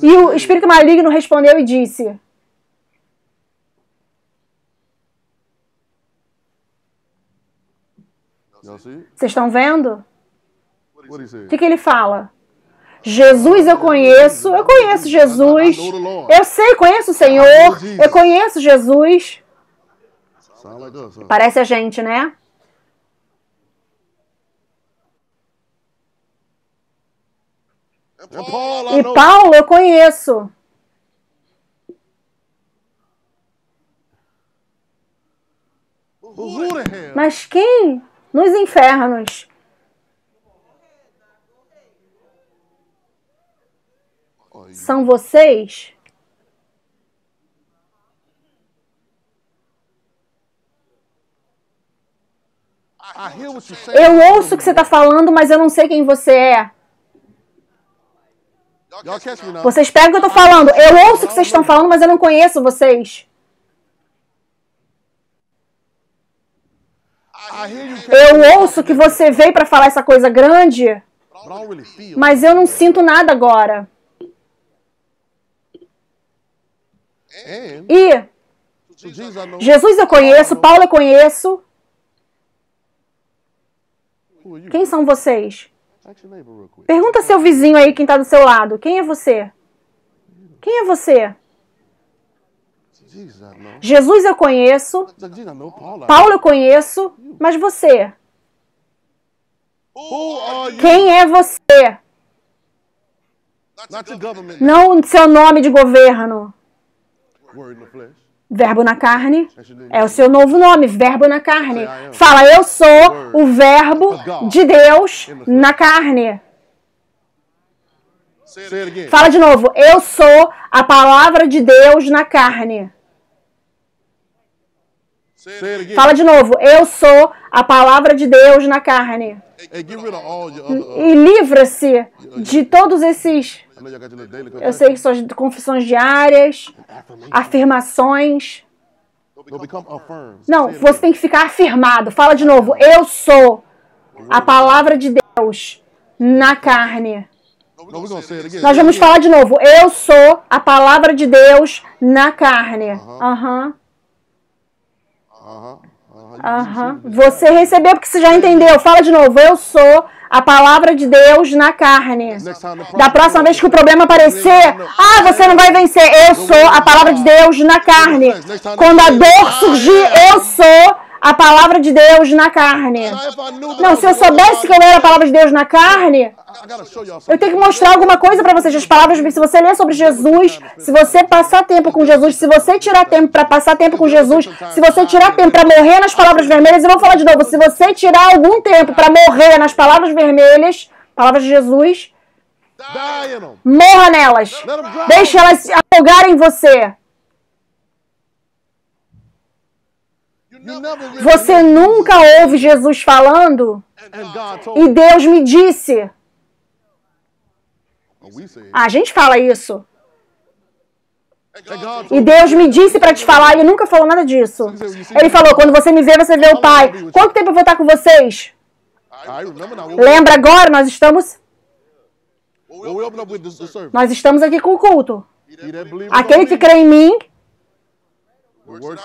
E o espírito maligno respondeu e disse... Vocês estão vendo? O que ele fala? Jesus eu conheço Jesus. Eu sei, conheço o Senhor, eu conheço Jesus. Parece a gente, né? E Paulo eu conheço. Mas quem? Nos infernos. São vocês? Eu ouço o que você está falando, mas eu não sei quem você é. Vocês pegam o que eu estou falando. Eu ouço o que vocês estão falando, mas eu não conheço vocês. Eu ouço que você veio para falar essa coisa grande, mas eu não sinto nada agora. E Jesus eu conheço, Paulo eu conheço. Quem são vocês? Pergunta seu vizinho aí, quem está do seu lado. Quem é você? Quem é você? Jesus eu conheço, Paulo eu conheço, mas você? Quem é você? Não seu nome de governo. Verbo na carne é o seu novo nome, verbo na carne. Fala, eu sou o verbo de Deus na carne. Fala de novo, eu sou a palavra de Deus na carne. Fala de novo, eu sou a palavra de Deus na carne. E livra-se de todos esses... Eu sei que são as confissões diárias, afirmações. Não, você tem que ficar afirmado. Fala de novo, eu sou a palavra de Deus na carne. Nós vamos falar de novo, eu sou a palavra de Deus na carne. Você recebeu porque você já entendeu. Fala de novo, eu sou a palavra de Deus na carne. Da próxima vez que o problema aparecer, você não vai vencer. Eu sou a palavra de Deus na carne. Quando a dor surgir, eu sou a palavra de Deus na carne. Não, se eu soubesse que eu era a palavra de Deus na carne, eu tenho que mostrar alguma coisa para vocês. As palavras, se você ler sobre Jesus, se você passar tempo com Jesus, se você tirar tempo para passar tempo com Jesus, se você tirar tempo para morrer nas palavras vermelhas, eu vou falar de novo, se você tirar algum tempo para morrer nas palavras vermelhas, palavras de Jesus, morra nelas. Deixe elas se afogarem em você. Você nunca ouve Jesus falando e Deus me disse. A gente fala isso. E Deus me disse para te falar e nunca falou nada disso. Ele falou, quando você me vê, você vê o Pai. Quanto tempo eu vou estar com vocês? Lembra agora, nós estamos aqui com o culto. Aquele que crê em mim,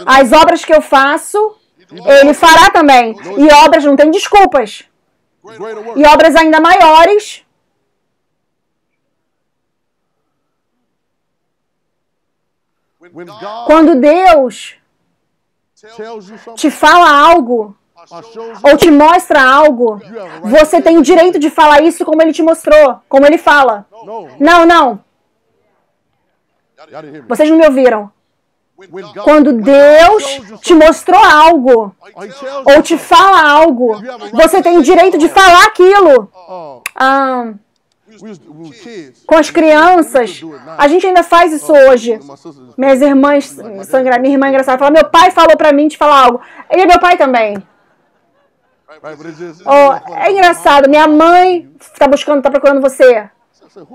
as obras que eu faço, ele fará também. E obras não tem desculpas. E obras ainda maiores. Quando Deus te fala algo, ou te mostra algo, você tem o direito de falar isso como ele te mostrou, como ele fala. Não. Vocês não me ouviram. Quando Deus te mostrou algo, ou te fala algo, você tem o direito de falar aquilo. Com as crianças, a gente ainda faz isso hoje. Minhas irmãs, minha irmã engraçada, fala, meu pai falou pra mim te falar algo. Ele é meu pai também. É engraçado, minha mãe tá procurando você.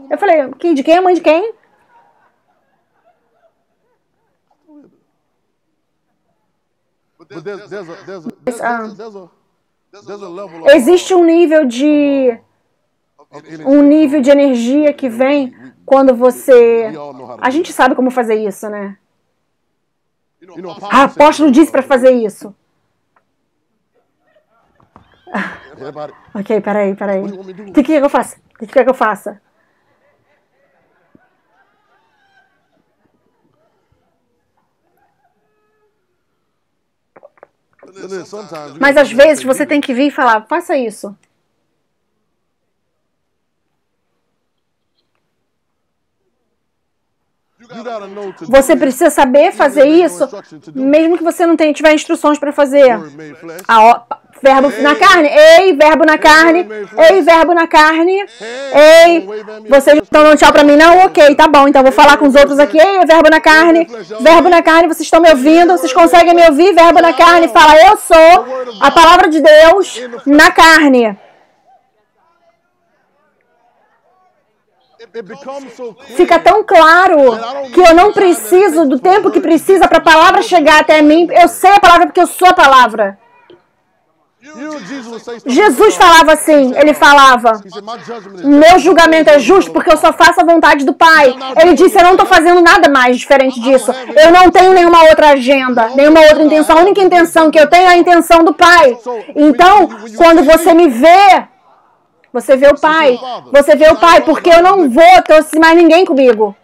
Eu falei, de quem? A mãe de quem? Existe um nível de energia que vem quando você... A gente sabe como fazer isso, né? Apóstolo disse para fazer isso. Ok, peraí. O que quer que eu faça? O que quer que eu faça? Mas às vezes você tem que vir e falar, faça isso. Você precisa saber fazer isso, mesmo que você não tiver instruções para fazer. Verbo na carne. Ei, verbo na carne. Ei, verbo na carne. Ei, vocês não estão dando tchau para mim, não? Ok, tá bom. Então vou falar com os outros aqui. Ei, verbo na carne. Verbo na carne, vocês estão me ouvindo? Vocês conseguem me ouvir? Verbo na carne. Fala, eu sou a palavra de Deus na carne. Fica tão claro que eu não preciso do tempo que precisa para a palavra chegar até mim. Eu sei a palavra porque eu sou a palavra. Jesus falava assim, ele falava, meu julgamento é justo porque eu só faço a vontade do Pai. Ele disse, eu não estou fazendo nada mais diferente disso. Eu não tenho nenhuma outra agenda, nenhuma outra intenção. A única intenção que eu tenho é a intenção do Pai. Então, quando você me vê, você vê o Pai. Você vê o Pai, porque eu não vou trouxe mais ninguém comigo.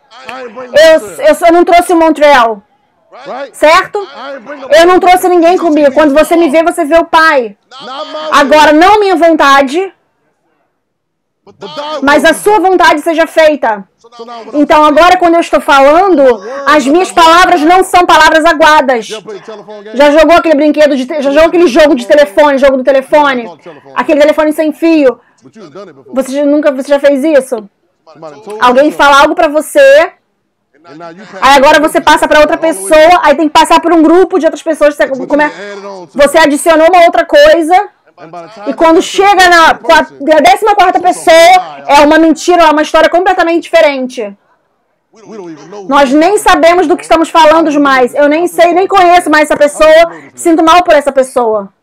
Eu não trouxe o Montreal. Certo? Eu não trouxe ninguém comigo. Quando você me vê, você vê o Pai. Agora, não minha vontade, mas a sua vontade seja feita. Então, agora, quando eu estou falando, as minhas palavras não são palavras aguadas. Já jogou aquele brinquedo, já jogou aquele jogo de telefone, jogo do telefone? Aquele telefone sem fio. Você já fez isso? Alguém fala algo pra você, aí agora você passa para outra pessoa, aí tem que passar por um grupo de outras pessoas. Você adicionou uma outra coisa, e quando chega na 14ª pessoa, é uma mentira, é uma história completamente diferente. Nós nem sabemos do que estamos falando mais. Eu nem sei, nem conheço mais essa pessoa, sinto mal por essa pessoa.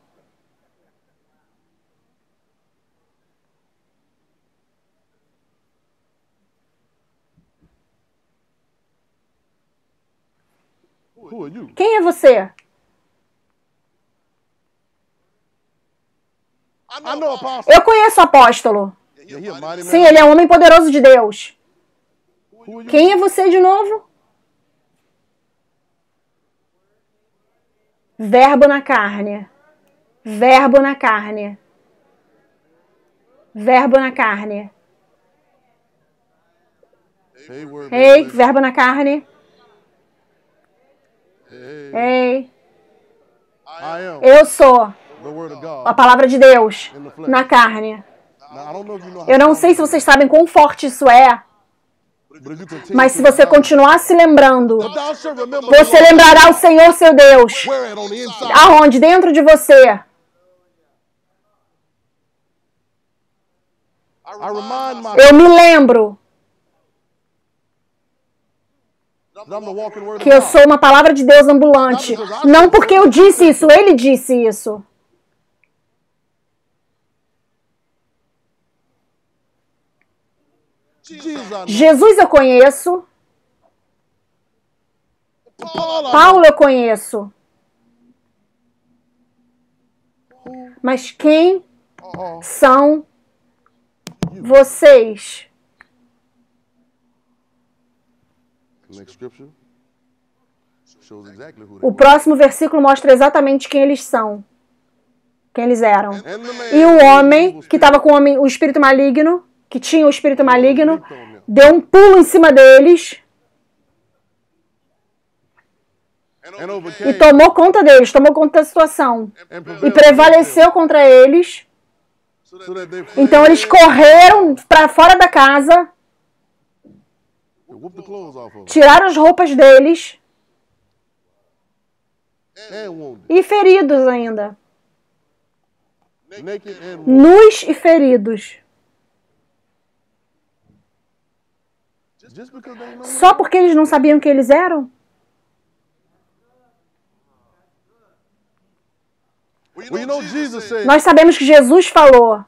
Quem é você? Eu conheço o apóstolo. Sim, ele é um homem poderoso de Deus. Quem é você de novo? Verbo na carne. Verbo na carne. Verbo na carne. Ei, verbo na carne. Ei, eu sou a palavra de Deus na carne. Eu não sei se vocês sabem quão forte isso é, mas se você continuar se lembrando, você lembrará o Senhor seu Deus. Aonde? Dentro de você. Eu me lembro que eu sou uma palavra de Deus ambulante. Não porque eu disse isso, ele disse isso. Jesus eu conheço. Paulo eu conheço. Mas quem são vocês? O próximo versículo mostra exatamente quem eles são. Quem eles eram. E o homem que estava com o espírito maligno, que tinha o espírito maligno, deu um pulo em cima deles e tomou conta deles, tomou conta da situação e prevaleceu contra eles. Então eles correram para fora da casa, tiraram as roupas deles e feridos ainda. Nus e feridos. Só porque eles não sabiam quem eles eram? Nós sabemos que Jesus falou.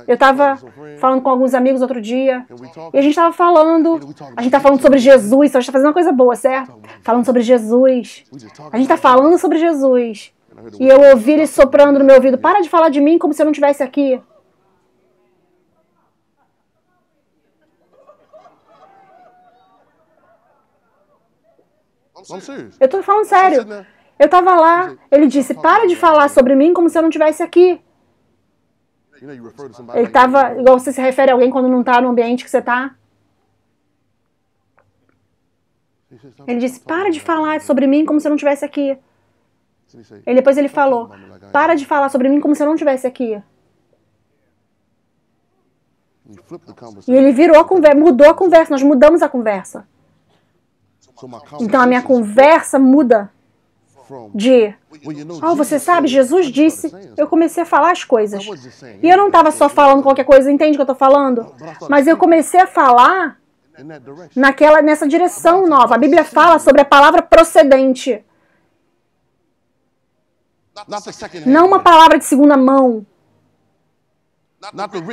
Eu estava falando com alguns amigos outro dia, e a gente estava falando sobre Jesus, a gente está fazendo uma coisa boa, certo? Falando sobre Jesus. A gente está falando sobre Jesus. E eu ouvi ele soprando no meu ouvido, para de falar de mim como se eu não estivesse aqui. Eu estou falando sério. Eu estava lá, ele disse, para de falar sobre mim como se eu não estivesse aqui. Ele estava, igual você se refere a alguém quando não está no ambiente que você está. Ele disse, para de falar sobre mim como se eu não estivesse aqui. Depois ele falou, para de falar sobre mim como se eu não estivesse aqui. E ele virou a conversa, mudou a conversa, nós mudamos a conversa. Então a minha conversa muda. Oh, você sabe, Jesus disse, eu comecei a falar as coisas. E eu não estava só falando qualquer coisa, entende o que eu estou falando? Mas eu comecei a falar nessa direção nova. A Bíblia fala sobre a palavra procedente. Não uma palavra de segunda mão.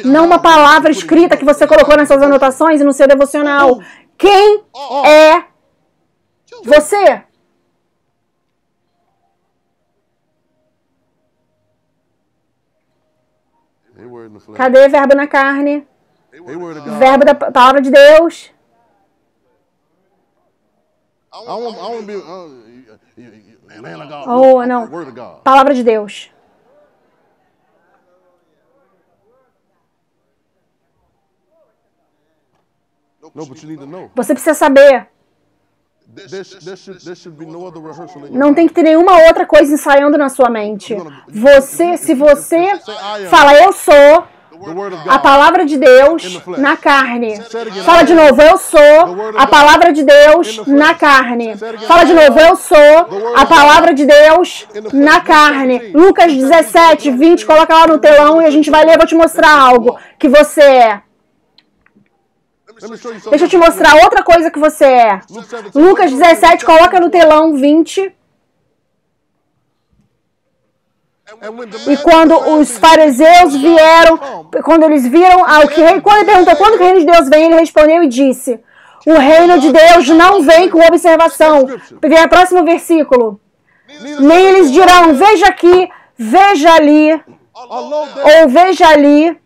Não uma palavra escrita que você colocou nas suas anotações e no seu devocional. Quem é você? Cadê verbo na carne? Verbo da palavra de Deus? Oh, não. Palavra de Deus. Você precisa saber. Não tem que ter nenhuma outra coisa ensaiando na sua mente. Se você fala, eu sou a palavra de Deus na carne. Fala de novo, eu sou a palavra de Deus na carne. Fala de novo, eu sou a palavra de Deus na carne. Lucas 17, 20, coloca lá no telão e a gente vai ler, vou te mostrar algo que você é. Deixa eu te mostrar outra coisa que você é. Lucas 17, coloca no telão 20. E quando os fariseus vieram, quando eles viram quando ele perguntou quando o reino de Deus vem, ele respondeu e disse: o reino de Deus não vem com observação. Vem o próximo versículo. Nem eles dirão, veja aqui, veja ali, ou veja ali.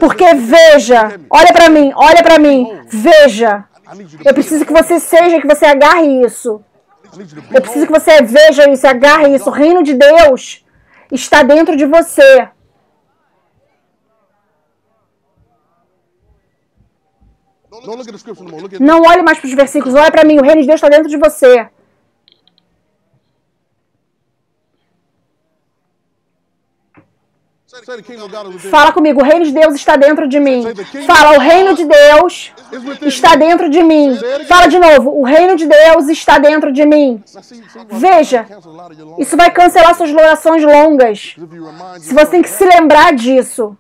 Porque veja, olha para mim, veja. Eu preciso que você seja, que você agarre isso. Eu preciso que você veja isso, agarre isso. O reino de Deus está dentro de você. Não olhe mais para os versículos, olha para mim, o reino de Deus está dentro de você. Fala comigo, o reino de Deus está dentro de mim. Fala, o reino de Deus está dentro de mim. Fala de novo, o reino de Deus está dentro de mim. Veja, isso vai cancelar suas orações longas. Se você tem que se lembrar disso.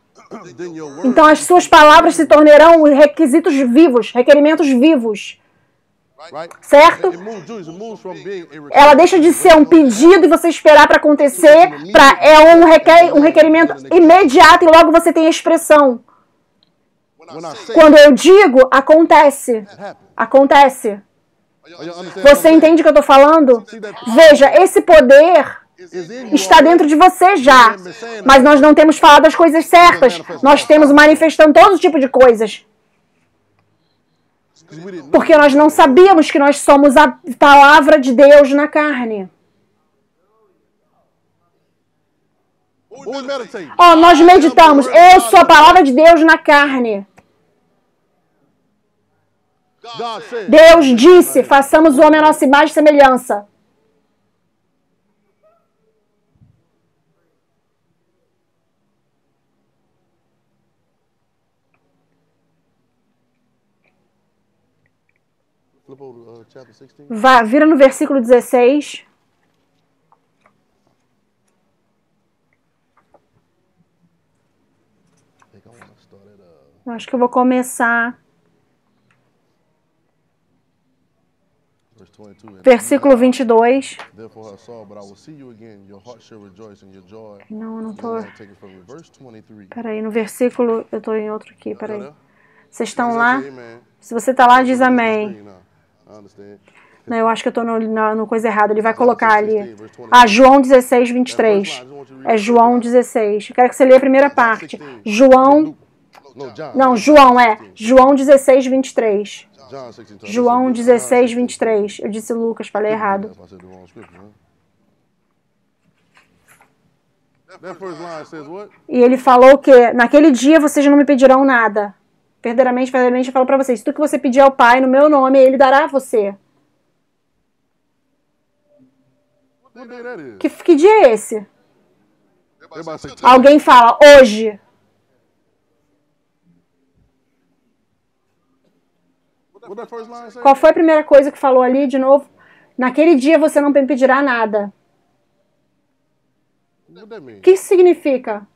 Então as suas palavras se tornarão requisitos vivos, requerimentos vivos. Certo? Ela deixa de ser um pedido e você esperar para acontecer, um requerimento imediato e logo você tem a expressão. Quando eu digo, acontece. Acontece. Você entende o que eu estou falando? Veja, esse poder está dentro de você já. Mas nós não temos falado as coisas certas. Nós temos manifestando todo tipo de coisas. Porque nós não sabíamos que nós somos a palavra de Deus na carne. Nós meditamos, eu sou a palavra de Deus na carne. Deus disse, façamos o homem a nossa imagem e semelhança. Vira no versículo 16. Eu acho que eu vou começar. Versículo 22. Não, eu não estou. Peraí, no versículo. Eu estou em outro aqui, peraí. Vocês estão lá? Se você está lá, diz amém. Não, eu acho que eu estou no coisa errada. Ele vai colocar ali. João 16, 23. É João 16. Eu quero que você leia a primeira parte. João 16, 23. João 16, 23. Eu disse Lucas, falei errado. E ele falou que naquele dia vocês não me pedirão nada. Verdadeiramente, eu falo para vocês, tudo que você pedir ao Pai no meu nome, Ele dará a você. Que dia é esse? Alguém fala, hoje. Qual foi a primeira coisa que falou ali, de novo? Naquele dia você não me pedirá nada. O que isso significa?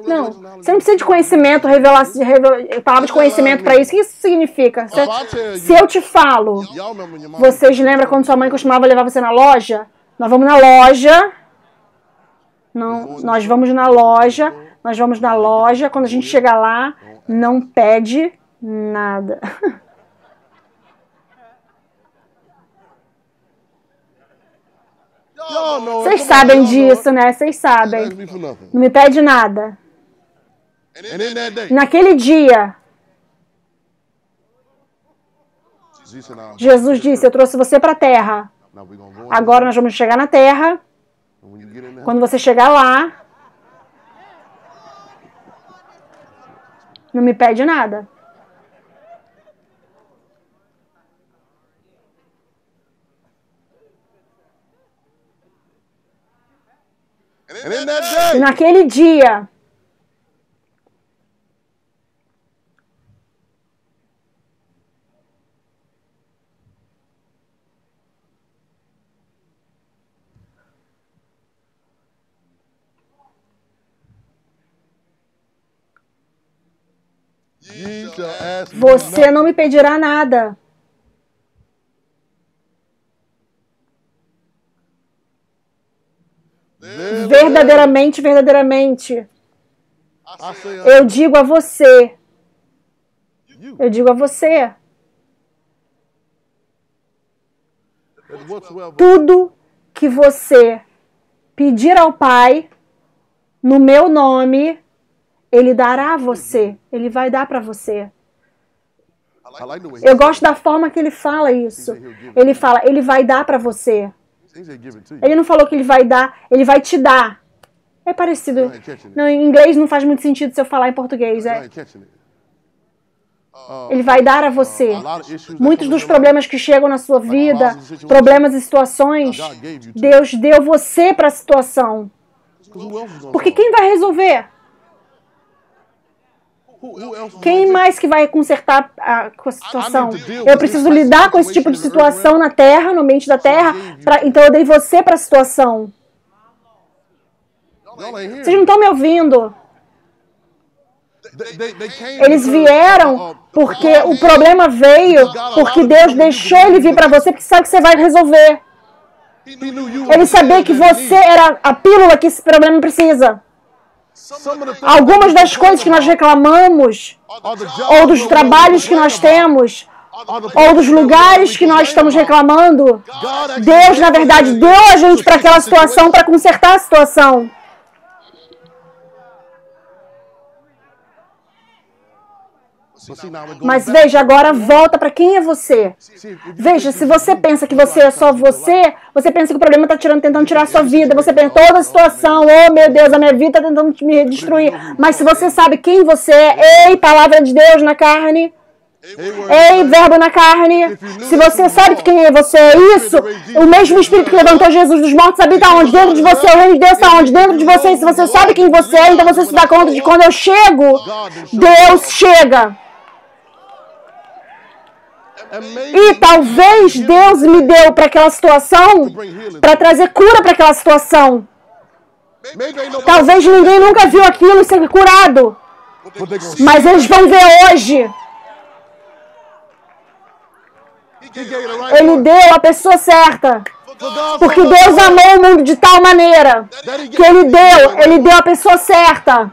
Não, você não precisa de conhecimento, palavra de conhecimento para isso. O que isso significa? Se eu te falo, vocês lembram quando sua mãe costumava levar você na loja? Nós vamos na loja. Não, nós vamos na loja. Quando a gente chega lá, não pede nada. Vocês sabem disso, né? Vocês sabem. Não me pede nada. Naquele dia, Jesus disse, eu trouxe você para a terra. Agora nós vamos chegar na terra. Quando você chegar lá, não me pede nada. E naquele dia, você não me pedirá nada. Verdadeiramente, eu digo a você, tudo que você pedir ao Pai, no meu nome, Ele dará a você, Ele vai dar para você. Eu gosto da forma que ele fala isso. Ele fala, Ele vai dar para você. Ele não falou que Ele vai dar, Ele vai te dar. É parecido. Não, em inglês não faz muito sentido se eu falar em português. Ele vai dar a você. Muitos dos problemas que chegam na sua vida, problemas e situações, Deus deu você para a situação. Porque quem vai resolver? Quem mais que vai consertar a situação? Eu preciso lidar com esse tipo de situação na Terra, no ambiente da Terra, então eu dei você para a situação. Vocês não estão me ouvindo? Eles vieram porque o problema veio, porque Deus deixou ele vir para você, porque sabe que você vai resolver. Ele sabia que você era a pílula que esse problema precisa. Algumas das coisas que nós reclamamos, ou dos trabalhos que nós temos, ou dos lugares que nós estamos reclamando, Deus, na verdade, deu a gente para aquela situação, para consertar a situação. Mas veja, agora volta para quem é você. Veja, se você pensa que você é só você, você pensa que o problema está tentando tirar a sua vida, você pensa toda a situação, oh meu Deus, a minha vida está tentando me destruir. Mas se você sabe quem você é, ei, palavra de Deus na carne, ei, verbo na carne, se você sabe que quem você é isso, o mesmo Espírito que levantou Jesus dos mortos habita onde? Dentro de você, o reino de Deus está onde? Dentro de você. E se você sabe quem você é, então você se dá conta de que quando eu chego, Deus chega. E talvez Deus me deu para aquela situação para trazer cura para aquela situação. Talvez ninguém nunca viu aquilo ser curado. Mas eles vão ver hoje. Ele deu a pessoa certa. Porque Deus amou o mundo de tal maneira que Ele deu a pessoa certa.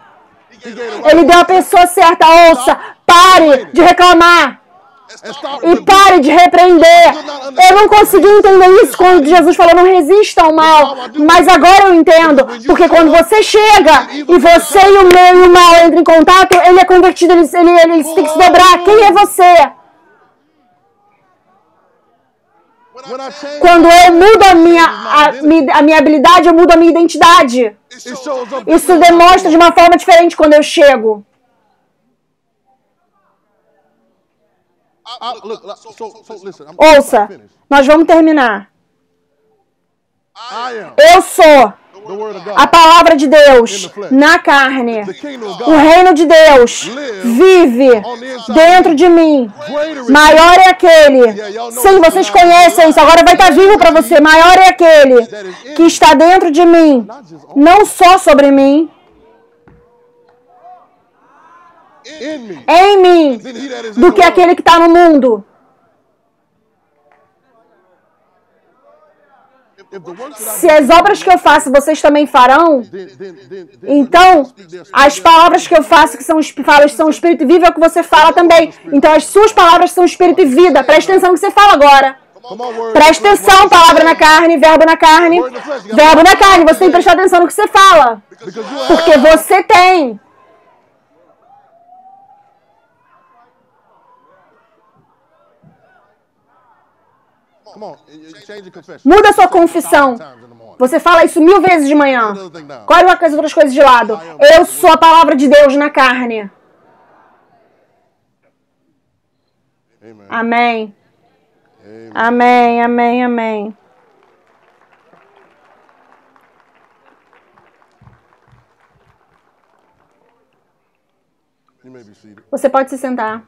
Ele deu a pessoa certa. Ouça, pare de reclamar. E pare de repreender. Eu não consegui entender isso quando Jesus falou não resista ao mal. Mas agora eu entendo. Porque quando você chega e você e o mal entram em contato, ele é convertido, ele tem que se dobrar. Quem é você? Quando eu mudo a minha habilidade, eu mudo a minha identidade. Isso demonstra de uma forma diferente quando eu chego. Ouça, nós vamos terminar. Eu sou A palavra de Deus na carne. O reino de Deus vive dentro de mim. Maior é aquele. Sim, vocês conhecem isso. Agora vai estar vivo para você. Maior é aquele que está dentro de mim. Não só sobre mim. Em mim. Do que aquele que está no mundo. Se as obras que eu faço vocês também farão, então as palavras que eu faço que são espírito e vida é o que você fala também. Então as suas palavras são espírito e vida. Presta atenção no que você fala agora. Presta atenção, palavra na carne, verbo na carne. Verbo na carne, você tem que prestar atenção no que você fala. Porque você tem. Muda a sua confissão. Você fala isso 1000 vezes de manhã. Coloca as outras coisas de lado. Eu sou a palavra de Deus na carne. Amém. Amém, amém, amém. Você pode se sentar.